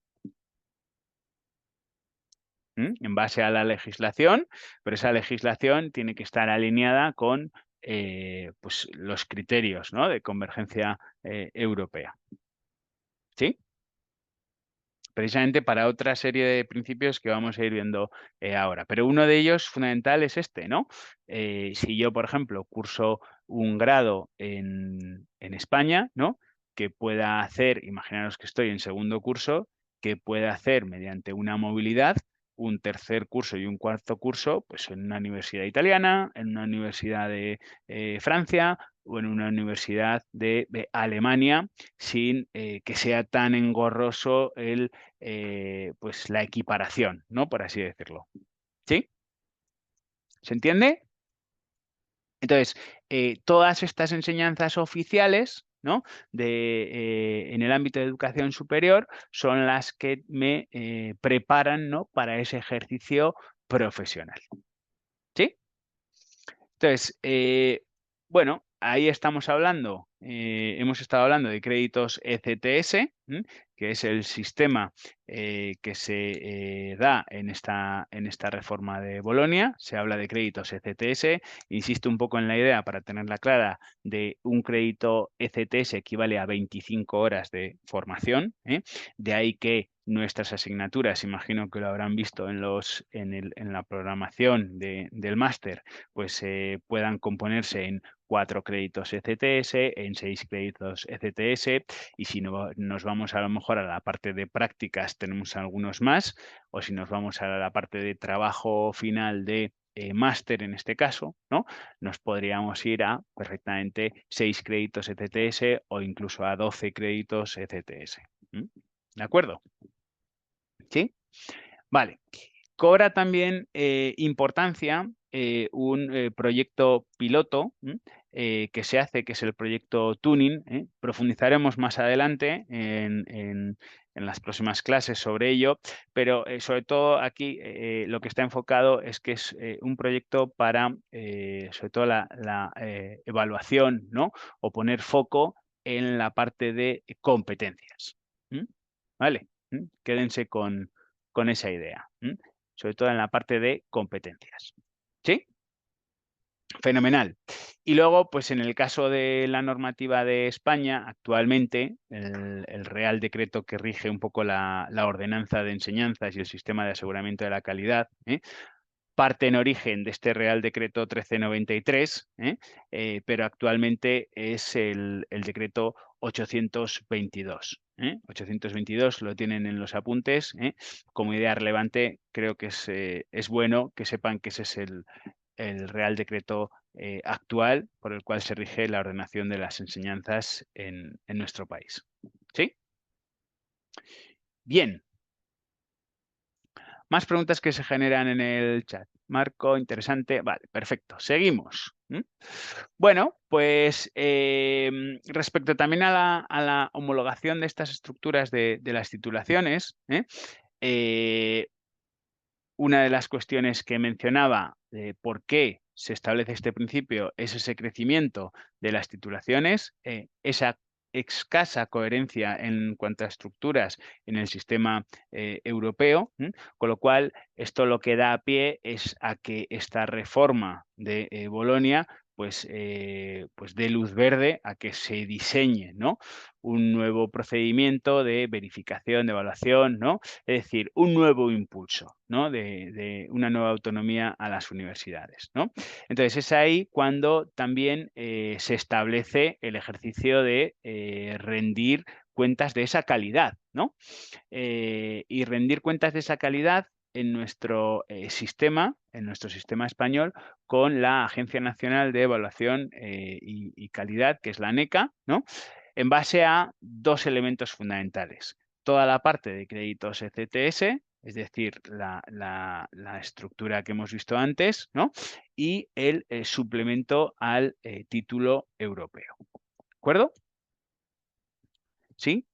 [SPEAKER 1] En base a la legislación, pero esa legislación tiene que estar alineada con pues, los criterios, ¿no? de convergencia europea. ¿Sí? Precisamente para otra serie de principios que vamos a ir viendo ahora. Pero uno de ellos fundamental es este, ¿no? Si yo, por ejemplo, curso un grado en España, ¿no? Que pueda hacer, imaginaros que estoy en segundo curso, que pueda hacer mediante una movilidad un tercer curso y un cuarto curso, pues en una universidad italiana, en una universidad de Francia o en una universidad de Alemania, sin que sea tan engorroso pues la equiparación, ¿no? Por así decirlo. ¿Sí? ¿Se entiende? Entonces, todas estas enseñanzas oficiales, ¿no? En el ámbito de educación superior son las que me preparan, ¿no? para ese ejercicio profesional. ¿Sí? Entonces, bueno, ahí estamos hablando, hemos estado hablando de créditos ECTS, que es el sistema que se da en esta reforma de Bolonia. Se habla de créditos ECTS. Insisto un poco en la idea para tenerla clara de un crédito ECTS equivale a 25 horas de formación. De ahí que nuestras asignaturas, imagino que lo habrán visto en la programación del máster, pues puedan componerse en 4 créditos ECTS, en 6 créditos ECTS, y si no, nos vamos a lo mejor a la parte de prácticas tenemos algunos más, o si nos vamos a la parte de trabajo final de máster en este caso, ¿no? Nos podríamos ir a perfectamente 6 créditos ECTS o incluso a 12 créditos ECTS. ¿De acuerdo? ¿Sí? Vale. Cobra también importancia un proyecto piloto que se hace, que es el proyecto Tuning. Profundizaremos más adelante en las próximas clases sobre ello, pero sobre todo aquí lo que está enfocado es que es un proyecto para, sobre todo, la evaluación, ¿no? O poner foco en la parte de competencias. ¿Vale? Quédense con esa idea. Sobre todo en la parte de competencias. ¿Sí? Fenomenal. Y luego, pues en el caso de la normativa de España, actualmente, el Real Decreto que rige un poco la ordenanza de enseñanzas y el sistema de aseguramiento de la calidad, parte en origen de este Real Decreto 1393, pero actualmente es el decreto 822. 822 lo tienen en los apuntes. Como idea relevante, creo que es bueno que sepan que ese es el Real Decreto actual por el cual se rige la ordenación de las enseñanzas en nuestro país. ¿Sí? Bien. Más preguntas que se generan en el chat. Marco, interesante. Vale, perfecto. Seguimos. Bueno, pues respecto también a la homologación de estas estructuras de las titulaciones, una de las cuestiones que mencionaba de por qué se establece este principio es ese crecimiento de las titulaciones, esa escasa coherencia en cuanto a estructuras en el sistema europeo, con lo cual esto lo que da pie es a que esta reforma de Bolonia pues dé luz verde a que se diseñe, ¿no?, un nuevo procedimiento de verificación, de evaluación, ¿no?, es decir, un nuevo impulso, ¿no?, de una nueva autonomía a las universidades, ¿no? Entonces es ahí cuando también se establece el ejercicio de rendir cuentas de esa calidad, ¿no? Y rendir cuentas de esa calidad en nuestro sistema español, con la Agencia Nacional de Evaluación y Calidad, que es la ANECA, ¿no?, en base a dos elementos fundamentales: toda la parte de créditos ECTS, es decir, la estructura que hemos visto antes, ¿no?, y el suplemento al título europeo. ¿De acuerdo? ¿Sí?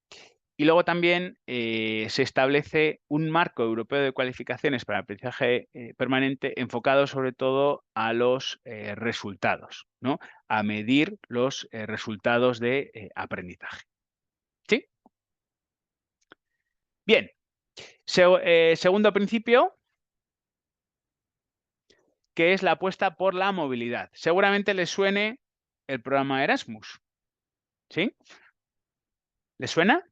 [SPEAKER 1] Y luego también se establece un marco europeo de cualificaciones para el aprendizaje permanente, enfocado sobre todo a los resultados, ¿no?, a medir los resultados de aprendizaje. ¿Sí? Bien. Segundo principio, que es la apuesta por la movilidad. Seguramente les suene el programa Erasmus. ¿Sí? ¿Les suena?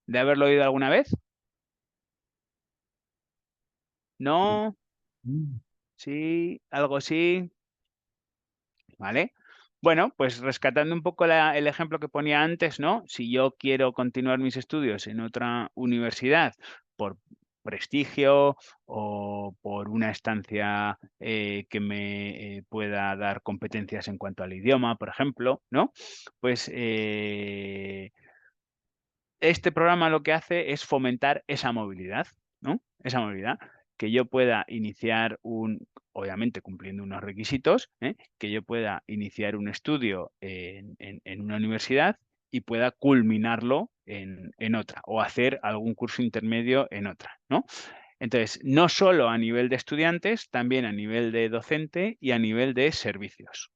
[SPEAKER 1] ¿De haberlo oído alguna vez? ¿No?
[SPEAKER 3] Mm.
[SPEAKER 1] ¿Sí? ¿Algo sí? ¿Vale? Bueno, pues rescatando un poco el ejemplo que ponía antes, ¿no? Si yo quiero continuar mis estudios en otra universidad por prestigio o por una estancia que me pueda dar competencias en cuanto al idioma, por ejemplo, ¿no? Pues este programa lo que hace es fomentar esa movilidad, ¿no? Esa movilidad, que yo pueda iniciar obviamente cumpliendo unos requisitos, que yo pueda iniciar un estudio en una universidad y pueda culminarlo en otra, o hacer algún curso intermedio en otra, ¿no? Entonces, no solo a nivel de estudiantes, también a nivel de docente y a nivel de servicios.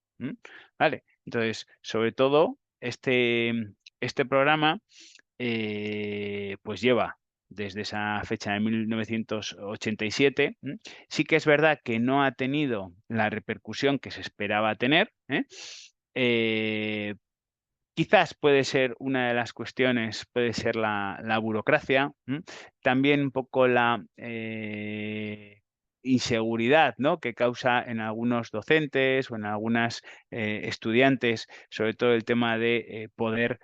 [SPEAKER 1] ¿Vale? Entonces, sobre todo, este programa pues lleva desde esa fecha de 1987. Sí que es verdad que no ha tenido la repercusión que se esperaba tener. Quizás puede ser una de las cuestiones, puede ser la burocracia, también un poco la inseguridad, ¿no?, que causa en algunos docentes o en algunas estudiantes, sobre todo el tema de poder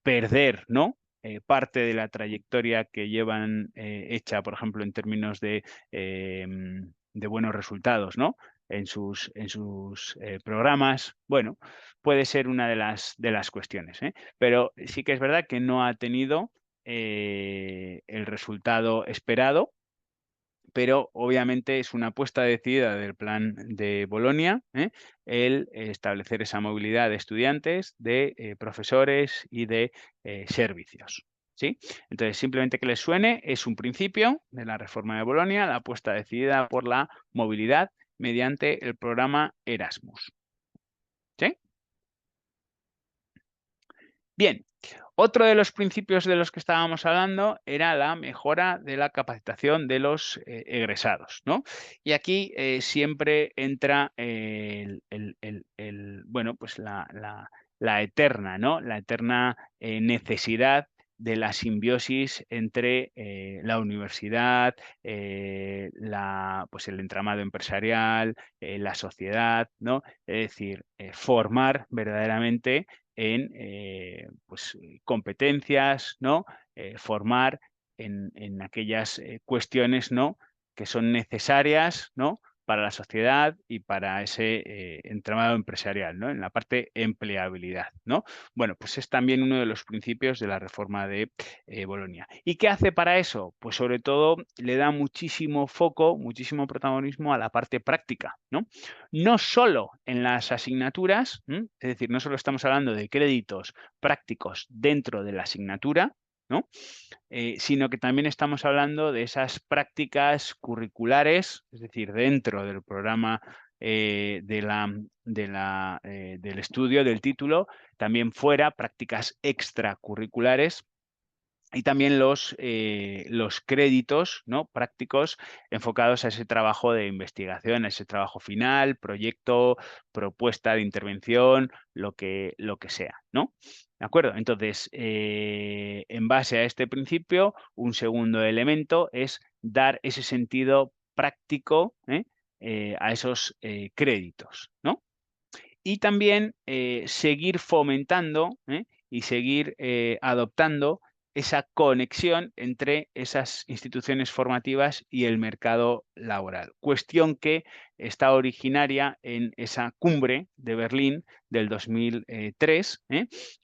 [SPEAKER 1] perder, ¿no?, parte de la trayectoria que llevan hecha, por ejemplo, en términos de buenos resultados, ¿no?, en sus programas. Bueno, puede ser una de las cuestiones, pero sí que es verdad que no ha tenido el resultado esperado, pero obviamente es una apuesta decidida del plan de Bolonia, el establecer esa movilidad de estudiantes, de profesores y de servicios, ¿sí? Entonces, simplemente que les suene, es un principio de la reforma de Bolonia, la apuesta decidida por la movilidad mediante el programa Erasmus, ¿sí? Bien, otro de los principios de los que estábamos hablando era la mejora de la capacitación de los egresados, ¿no? Y aquí siempre entra bueno, pues la eterna, ¿no?, la eterna necesidad de la simbiosis entre la universidad, pues el entramado empresarial, la sociedad, ¿no? Es decir, formar verdaderamente en pues, competencias, ¿no? Formar en aquellas cuestiones, ¿no?, que son necesarias, ¿no?, para la sociedad y para ese entramado empresarial, ¿no?, en la parte empleabilidad, ¿no? Bueno, pues es también uno de los principios de la reforma de Bolonia. ¿Y qué hace para eso? Pues sobre todo le da muchísimo foco, muchísimo protagonismo a la parte práctica, ¿no? No solo en las asignaturas, es decir, no solo estamos hablando de créditos prácticos dentro de la asignatura, ¿no? Sino que también estamos hablando de esas prácticas curriculares, es decir, dentro del programa del estudio, del título, también fuera prácticas extracurriculares y también los créditos, ¿no?, prácticos enfocados a ese trabajo de investigación, a ese trabajo final, proyecto, propuesta de intervención, lo que sea, ¿no? ¿De acuerdo? Entonces, en base a este principio, un segundo elemento es dar ese sentido práctico a esos créditos, ¿no? Y también seguir fomentando y seguir adoptando esa conexión entre esas instituciones formativas y el mercado laboral. Cuestión que está originaria en esa cumbre de Berlín del 2003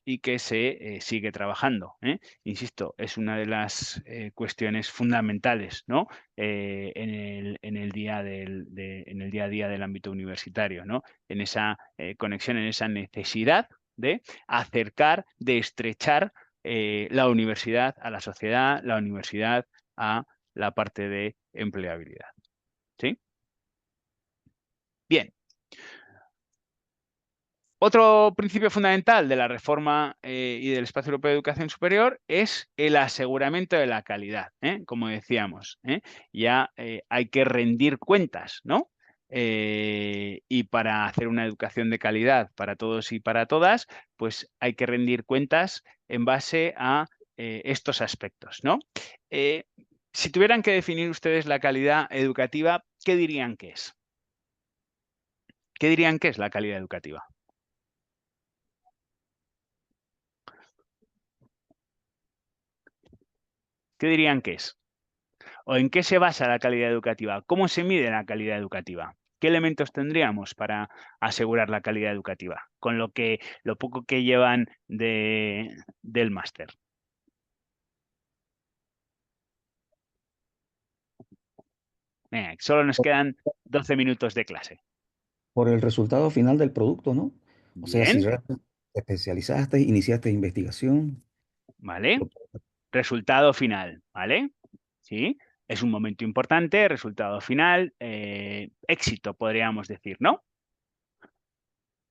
[SPEAKER 1] y que se sigue trabajando. Insisto, es una de las cuestiones fundamentales, ¿no? En el día a día del ámbito universitario, ¿no? En esa conexión, en esa necesidad de acercar, de estrechar la universidad a la sociedad, la universidad a la parte de empleabilidad. ¿Sí? Bien. Otro principio fundamental de la reforma y del Espacio Europeo de Educación Superior es el aseguramiento de la calidad, como decíamos. Ya hay que rendir cuentas, ¿no? Y para hacer una educación de calidad para todos y para todas, pues hay que rendir cuentas en base a estos aspectos, ¿no? Si tuvieran que definir ustedes la calidad educativa, ¿qué dirían que es? ¿Qué dirían que es la calidad educativa? ¿Qué dirían que es? ¿O en qué se basa la calidad educativa? ¿Cómo se mide la calidad educativa? ¿Qué elementos tendríamos para asegurar la calidad educativa? Con lo poco que llevan del máster. Venga, solo nos quedan 12 minutos de clase.
[SPEAKER 3] Por el resultado final del producto, ¿no? O sea, si
[SPEAKER 1] Bien,
[SPEAKER 3] realmente te especializaste, iniciaste investigación.
[SPEAKER 1] ¿vale? Resultado final, ¿vale? ¿Sí? Es un momento importante, resultado final, éxito, podríamos decir, ¿no?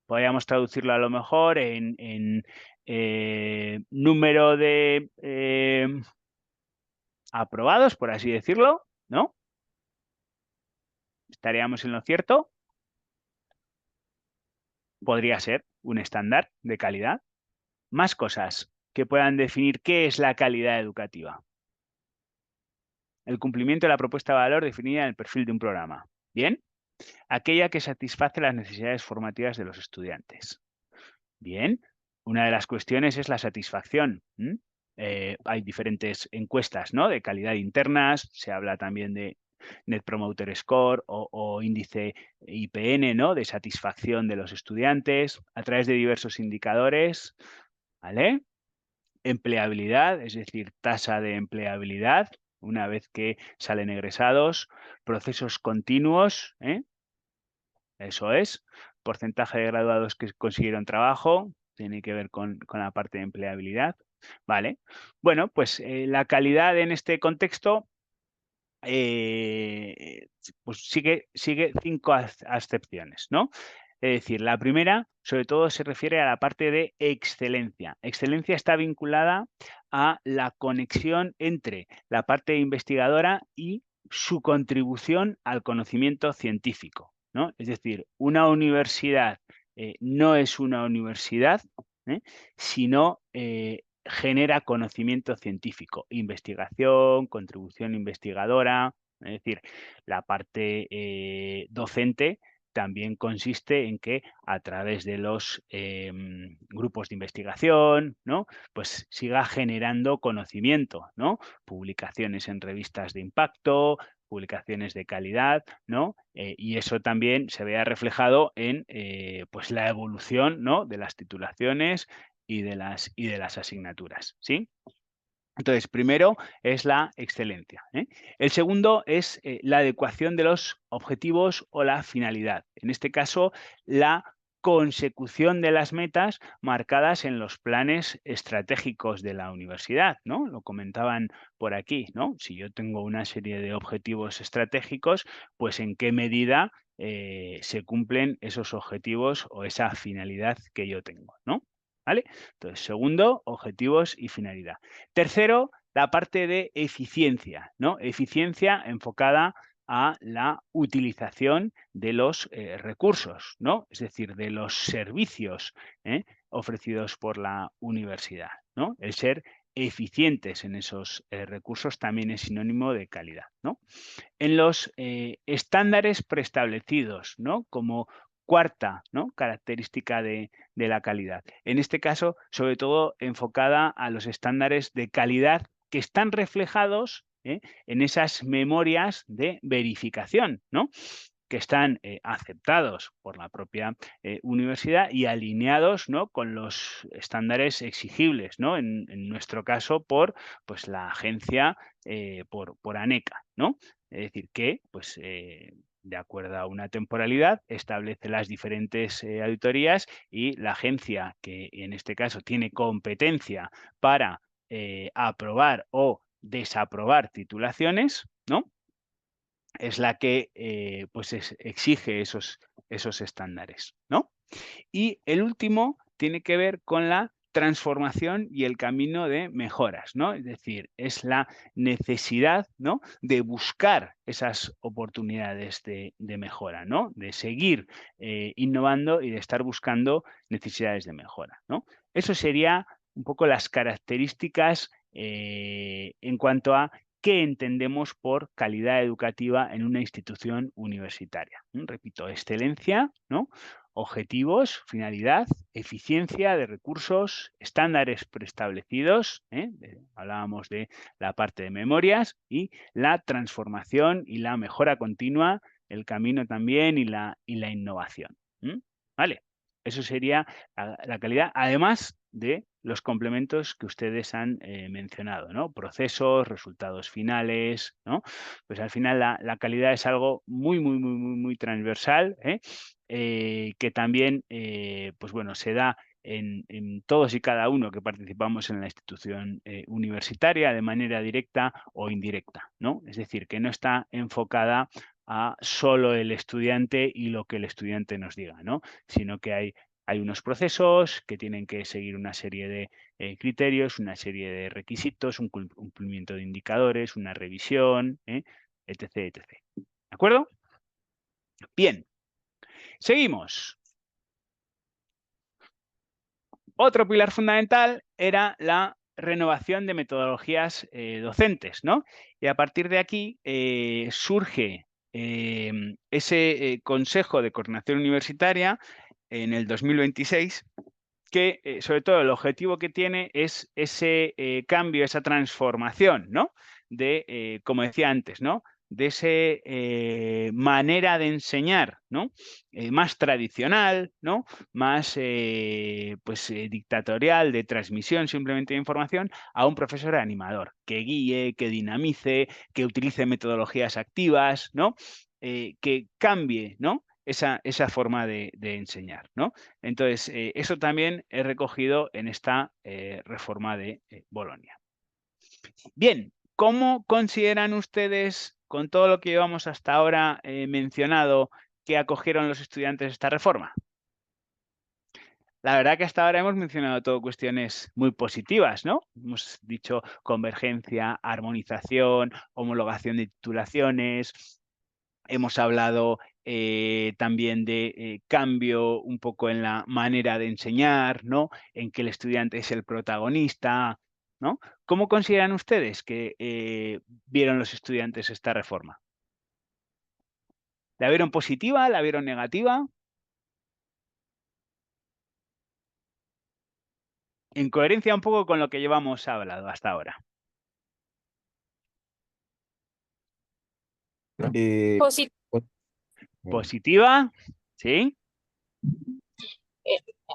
[SPEAKER 1] Podríamos traducirlo a lo mejor en número de aprobados, por así decirlo, ¿no? ¿Estaríamos en lo cierto? Podría ser un estándar de calidad. Más cosas que puedan definir qué es la calidad educativa. El cumplimiento de la propuesta de valor definida en el perfil de un programa. Bien. Aquella que satisface las necesidades formativas de los estudiantes. Bien. Una de las cuestiones es la satisfacción. Hay diferentes encuestas, ¿no?, de calidad internas. Se habla también de Net Promoter Score o índice IPN, ¿no?, de satisfacción de los estudiantes a través de diversos indicadores, ¿vale? Empleabilidad, es decir, tasa de empleabilidad una vez que salen egresados, procesos continuos, eso es, porcentaje de graduados que consiguieron trabajo, tiene que ver con la parte de empleabilidad, ¿vale? Bueno, pues la calidad en este contexto pues sigue 5 acepciones, ¿no? Es decir, la primera, sobre todo, se refiere a la parte de excelencia. Excelencia está vinculada a la conexión entre la parte investigadora y su contribución al conocimiento científico, ¿no? Es decir, una universidad no es una universidad, sino genera conocimiento científico, investigación, contribución investigadora, es decir, la parte docente también consiste en que a través de los grupos de investigación, ¿no?, pues siga generando conocimiento, ¿no? Publicaciones en revistas de impacto, publicaciones de calidad, ¿no? Y eso también se vea reflejado en pues la evolución, ¿no?, de las titulaciones y de las asignaturas, ¿sí? Entonces, primero es la excelencia. El segundo es la adecuación de los objetivos o la finalidad. En este caso, la consecución de las metas marcadas en los planes estratégicos de la universidad, ¿no? Lo comentaban por aquí, ¿no? Si yo tengo una serie de objetivos estratégicos, pues en qué medida se cumplen esos objetivos o esa finalidad que yo tengo, ¿no? ¿Vale? Entonces, segundo, objetivos y finalidad. Tercero, la parte de eficiencia, ¿no? Eficiencia enfocada a la utilización de los recursos, ¿no? Es decir, de los servicios ofrecidos por la universidad, ¿no? El ser eficientes en esos recursos también es sinónimo de calidad, ¿no? En los estándares preestablecidos, ¿no? Como cuarta, ¿no? Característica de la calidad. En este caso, sobre todo enfocada a los estándares de calidad que están reflejados en esas memorias de verificación, ¿no? Que están aceptados por la propia universidad y alineados, ¿no? Con los estándares exigibles, ¿no? En nuestro caso, por pues, la agencia, por ANECA, ¿no? Es decir, que pues, de acuerdo a una temporalidad, establece las diferentes auditorías y la agencia, que en este caso tiene competencia para aprobar o desaprobar titulaciones, ¿no? Es la que pues exige esos estándares, ¿no? Y el último tiene que ver con la transformación y el camino de mejoras, ¿no? Es decir, es la necesidad, ¿no? De buscar esas oportunidades de mejora, ¿no? De seguir innovando y de estar buscando necesidades de mejora, ¿no? Eso sería un poco las características en cuanto a qué entendemos por calidad educativa en una institución universitaria. Repito, excelencia, ¿no? Objetivos, finalidad, eficiencia de recursos, estándares preestablecidos, hablábamos de la parte de memorias, y la transformación y la mejora continua, el camino también y la innovación. ¿Vale? Eso sería la calidad, además de los complementos que ustedes han mencionado, ¿no? Procesos, resultados finales, ¿no? Pues al final la calidad es algo muy transversal, que también, pues bueno, se da en todos y cada uno que participamos en la institución universitaria de manera directa o indirecta, ¿no? Es decir, que no está enfocada a solo el estudiante y lo que el estudiante nos diga, ¿no? Sino que hay unos procesos que tienen que seguir una serie de criterios, una serie de requisitos, un cumplimiento de indicadores, una revisión, etc, etc. ¿De acuerdo? Bien, seguimos. Otro pilar fundamental era la renovación de metodologías docentes, ¿no? Y a partir de aquí surge ese Consejo de Coordinación Universitaria en el 2026, que sobre todo el objetivo que tiene es ese cambio, esa transformación, ¿no? De, como decía antes, ¿no? De esa manera de enseñar, ¿no? Más tradicional, ¿no? Más dictatorial, de transmisión simplemente de información, a un profesor animador, que guíe, que dinamice, que utilice metodologías activas, ¿no? Que cambie, ¿no? Esa forma de enseñar, ¿no? Entonces, eso también he recogido en esta reforma de Bolonia. Bien, ¿cómo consideran ustedes, con todo lo que llevamos hasta ahora mencionado, que acogieron los estudiantes esta reforma? La verdad que hasta ahora hemos mencionado todo cuestiones muy positivas, ¿no? Hemos dicho convergencia, armonización, homologación de titulaciones. Hemos hablado también de cambio un poco en la manera de enseñar, ¿no? En que el estudiante es el protagonista, ¿no? ¿Cómo consideran ustedes que vieron los estudiantes esta reforma? ¿La vieron positiva? ¿La vieron negativa? En coherencia un poco con lo que llevamos hablado hasta ahora.
[SPEAKER 4] Posi-
[SPEAKER 1] ¿Positiva? ¿Sí?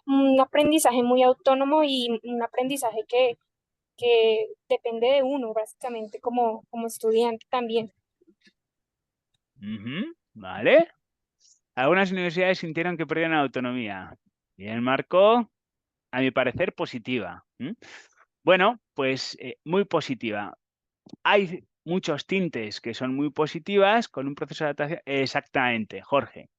[SPEAKER 4] un aprendizaje muy autónomo y un aprendizaje que depende de uno, básicamente, como estudiante también.
[SPEAKER 1] Vale. Algunas universidades sintieron que perdieron autonomía. Y él marcó, a mi parecer, positiva. Bueno, pues muy positiva. Hay muchos tintes que son muy positivas con un proceso de adaptación. Exactamente, Jorge.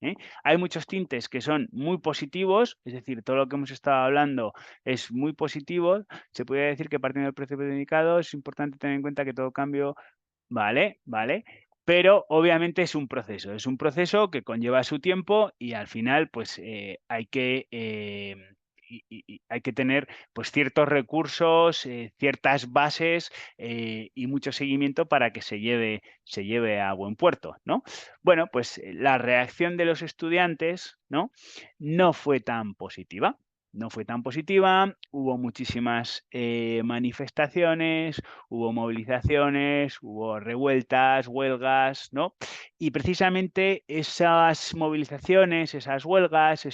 [SPEAKER 1] Hay muchos tintes que son muy positivos, es decir, todo lo que hemos estado hablando es muy positivo. Se podría decir que partiendo del principio de indicado es importante tener en cuenta que todo cambio, vale, pero obviamente es un proceso que conlleva su tiempo y al final pues hay que hay que tener pues ciertos recursos, ciertas bases y mucho seguimiento para que se lleve a buen puerto, ¿no? Bueno, pues la reacción de los estudiantes, ¿no? No fue tan positiva. No fue tan positiva, hubo muchísimas manifestaciones, hubo movilizaciones, hubo revueltas, huelgas, ¿no? Y precisamente esas movilizaciones, esas huelgas,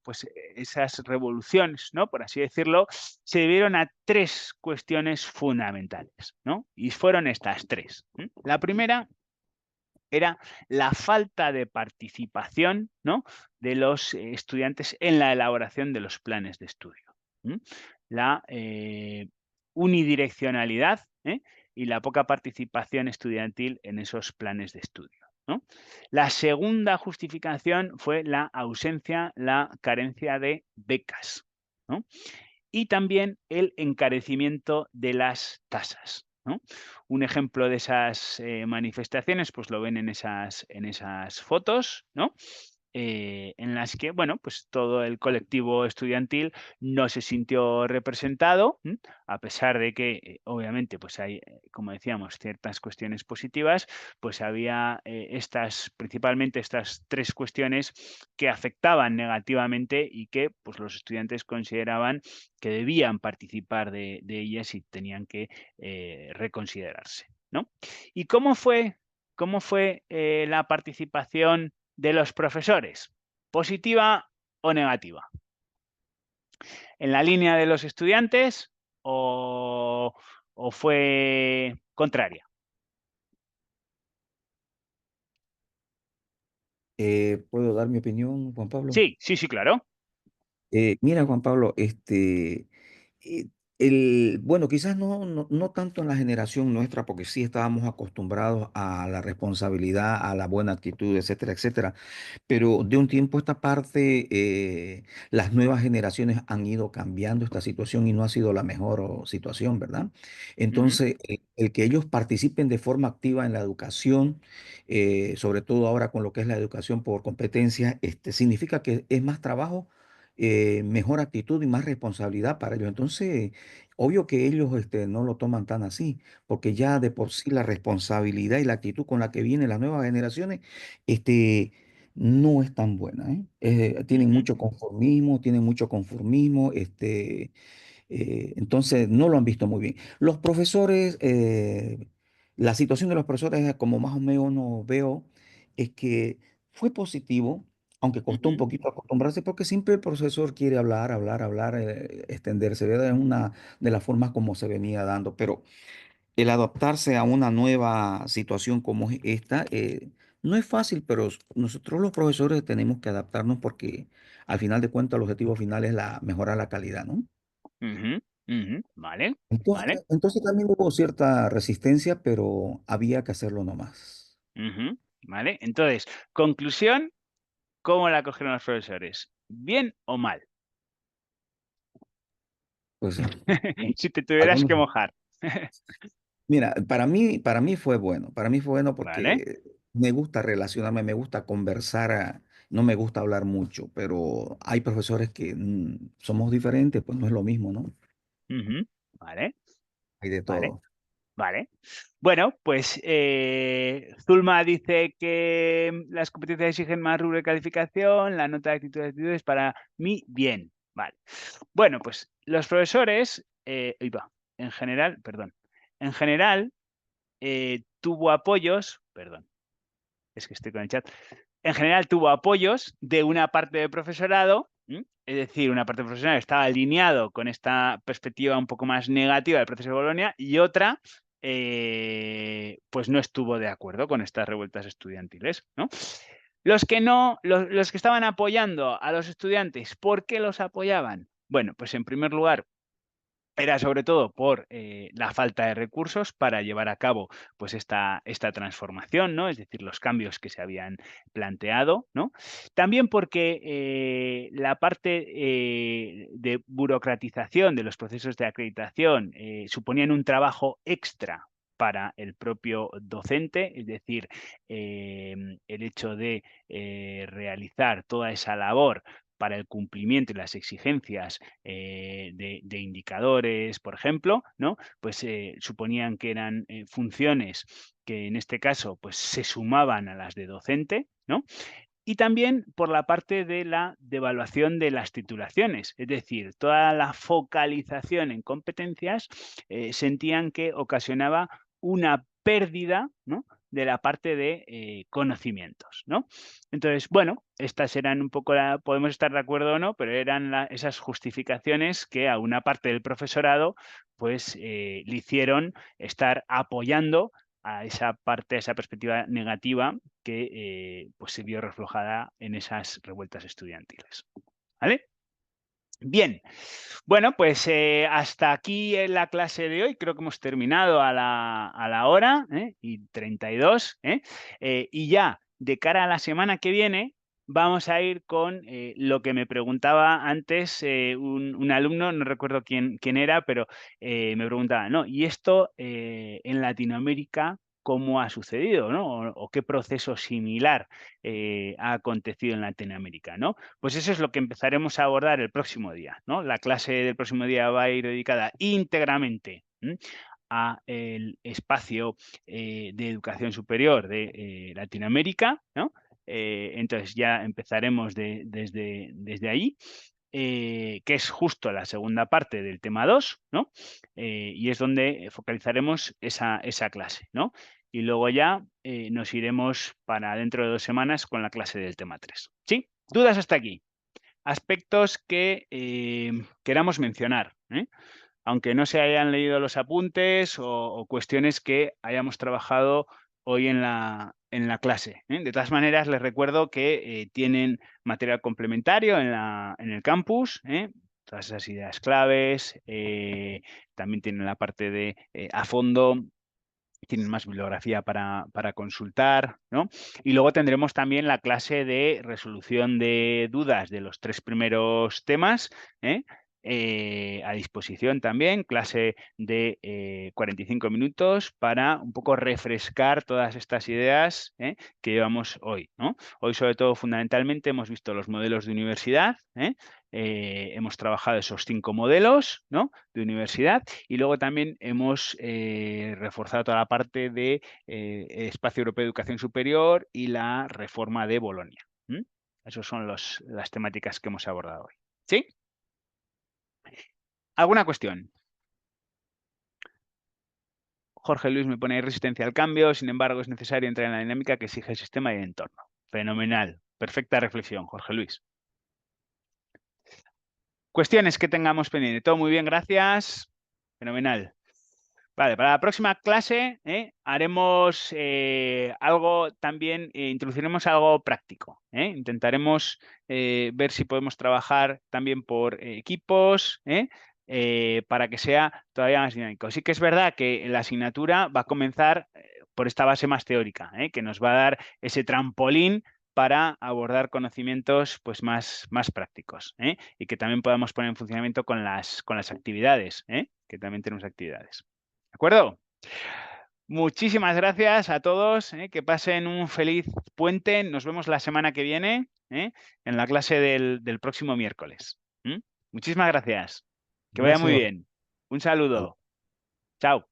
[SPEAKER 1] pues esas revoluciones, ¿no? Por así decirlo, se debieron a tres cuestiones fundamentales, ¿no? Y fueron estas tres. La primera era la falta de participación, ¿no? De los estudiantes en la elaboración de los planes de estudio. La unidireccionalidad y la poca participación estudiantil en esos planes de estudio, ¿no? La segunda justificación fue la ausencia, la carencia de becas, ¿no? Y también el encarecimiento de las tasas, ¿no? Un ejemplo de esas manifestaciones, pues lo ven en esas fotos, ¿no? En las que, bueno, pues todo el colectivo estudiantil no se sintió representado, a pesar de que, obviamente, pues hay, como decíamos, ciertas cuestiones positivas, pues había principalmente estas tres cuestiones que afectaban negativamente y que, pues los estudiantes consideraban que debían participar de ellas y tenían que reconsiderarse, ¿no? ¿Y cómo fue la participación de los profesores? ¿Positiva o negativa? ¿En la línea de los estudiantes o fue contraria?
[SPEAKER 3] ¿Puedo dar mi opinión, Juan Pablo?
[SPEAKER 1] Sí, claro.
[SPEAKER 3] Mira, Juan Pablo, eh, bueno, quizás no tanto en la generación nuestra, porque sí estábamos acostumbrados a la responsabilidad, a la buena actitud, etcétera, etcétera. Pero de un tiempo a esta parte, las nuevas generaciones han ido cambiando esta situación y no ha sido la mejor situación, ¿verdad?
[SPEAKER 1] Ujú,
[SPEAKER 3] Entonces, el que ellos participen de forma activa en la educación, sobre todo ahora con lo que es la educación por competencia, significa que es más trabajo, mejor actitud y más responsabilidad para ellos. Entonces, obvio que ellos no lo toman tan así, porque ya de por sí la responsabilidad y la actitud con la que vienen las nuevas generaciones, no es tan buena, ¿eh? Tienen
[SPEAKER 1] ujú,
[SPEAKER 3] mucho conformismo, entonces no lo han visto muy bien. Los profesores, la situación de los profesores, como más o menos veo, es que fue positivo, aunque costó un
[SPEAKER 1] ujú,
[SPEAKER 3] poquito acostumbrarse, porque siempre el profesor quiere hablar, hablar, hablar, extenderse, ¿verdad? Es una de las formas como se venía dando, pero el adaptarse a una nueva situación como es esta, no es fácil, pero nosotros los profesores tenemos que adaptarnos porque al final de cuentas el objetivo final es mejorar la calidad, ¿no?
[SPEAKER 1] ujú, ujú. Vale,
[SPEAKER 3] Entonces,
[SPEAKER 1] vale.
[SPEAKER 3] entonces también hubo cierta resistencia, pero había que hacerlo nomás.
[SPEAKER 1] Ujú, vale. Entonces, conclusión, ¿cómo la cogieron los profesores? ¿Bien o mal?
[SPEAKER 3] Pues
[SPEAKER 1] Si te tuvieras
[SPEAKER 3] algunos,
[SPEAKER 1] que mojar.
[SPEAKER 3] mira, para mí fue bueno
[SPEAKER 1] Vale.
[SPEAKER 3] porque me gusta relacionarme, me gusta conversar, no me gusta hablar mucho, pero hay profesores que somos diferentes, pues no es lo mismo, ¿no?
[SPEAKER 1] Ujú, vale,
[SPEAKER 3] Hay de
[SPEAKER 1] vale,
[SPEAKER 3] todo.
[SPEAKER 1] vale. Bueno, pues Zulma dice que las competencias exigen más rubro de calificación, la nota de actitudes para mí, bien. Vale. Bueno, pues los profesores, en general, perdón, en general tuvo apoyos, perdón, es que estoy con el chat, en general tuvo apoyos de una parte del profesorado, es decir, una parte del profesorado estaba alineado con esta perspectiva un poco más negativa del proceso de Bolonia y otra pues no estuvo de acuerdo con estas revueltas estudiantiles, ¿no? Los que estaban apoyando a los estudiantes, ¿por qué los apoyaban? Bueno, pues en primer lugar, era sobre todo por la falta de recursos para llevar a cabo pues esta transformación, ¿no? Es decir, los cambios que se habían planteado, ¿no? También porque la parte de burocratización de los procesos de acreditación suponían un trabajo extra para el propio docente, es decir, el hecho de realizar toda esa labor para el cumplimiento y las exigencias de indicadores, por ejemplo, ¿no? Pues suponían que eran funciones que en este caso pues, se sumaban a las de docente, ¿no? Y también por la parte de la devaluación de las titulaciones, es decir, toda la focalización en competencias sentían que ocasionaba una pérdida, ¿no?, de la parte de conocimientos, ¿no? Entonces, bueno, estas eran un poco, podemos estar de acuerdo o no, pero eran esas justificaciones que a una parte del profesorado pues le hicieron estar apoyando a esa parte, a esa perspectiva negativa que pues se vio reflejada en esas revueltas estudiantiles. ¿Vale? Bien, bueno, pues hasta aquí en la clase de hoy. Creo que hemos terminado a la hora y 32. Y ya de cara a la semana que viene vamos a ir con lo que me preguntaba antes un alumno, no recuerdo quién era, pero me preguntaba, ¿no? ¿Y esto en Latinoamérica cómo ha sucedido, ¿no? O qué proceso similar ha acontecido en Latinoamérica, ¿no? Pues eso es lo que empezaremos a abordar el próximo día, ¿no? La clase del próximo día va a ir dedicada íntegramente a el espacio de educación superior de Latinoamérica, ¿no? Entonces ya empezaremos desde ahí, que es justo la segunda parte del tema 2, ¿no? Y es donde focalizaremos esa clase, ¿no? Y luego ya nos iremos para dentro de 2 semanas con la clase del tema 3. ¿Sí? ¿Dudas hasta aquí? Aspectos que queramos mencionar, aunque no se hayan leído los apuntes o cuestiones que hayamos trabajado hoy en la clase. De todas maneras, les recuerdo que tienen material complementario en el campus, todas esas ideas claves, también tienen la parte de a fondo, tienen más bibliografía para consultar, ¿no? Y luego tendremos también la clase de resolución de dudas de los 3 primeros temas, a disposición también, clase de 45 minutos para un poco refrescar todas estas ideas que llevamos hoy, ¿no? Hoy, sobre todo, fundamentalmente, hemos visto los modelos de universidad, hemos trabajado esos 5 modelos, ¿no?, de universidad, y luego también hemos reforzado toda la parte de Espacio Europeo de Educación Superior y la reforma de Bolonia. Esas son las temáticas que hemos abordado hoy. ¿Sí? ¿Alguna cuestión? Jorge Luis me pone resistencia al cambio, sin embargo es necesario entrar en la dinámica que exige el sistema y el entorno. Fenomenal. Perfecta reflexión, Jorge Luis. Cuestiones que tengamos pendiente. Todo muy bien, gracias. Fenomenal. Vale, para la próxima clase haremos algo también, introduciremos algo práctico. Intentaremos ver si podemos trabajar también por equipos para que sea todavía más dinámico. Sí que es verdad que la asignatura va a comenzar por esta base más teórica, que nos va a dar ese trampolín para abordar conocimientos pues, más prácticos y que también podamos poner en funcionamiento con las actividades, que también tenemos actividades. ¿De acuerdo? Muchísimas gracias a todos, que pasen un feliz puente. Nos vemos la semana que viene en la clase del próximo miércoles. Muchísimas gracias. Que vaya muy
[SPEAKER 3] Gracias.
[SPEAKER 1] bien. Un saludo. Chao.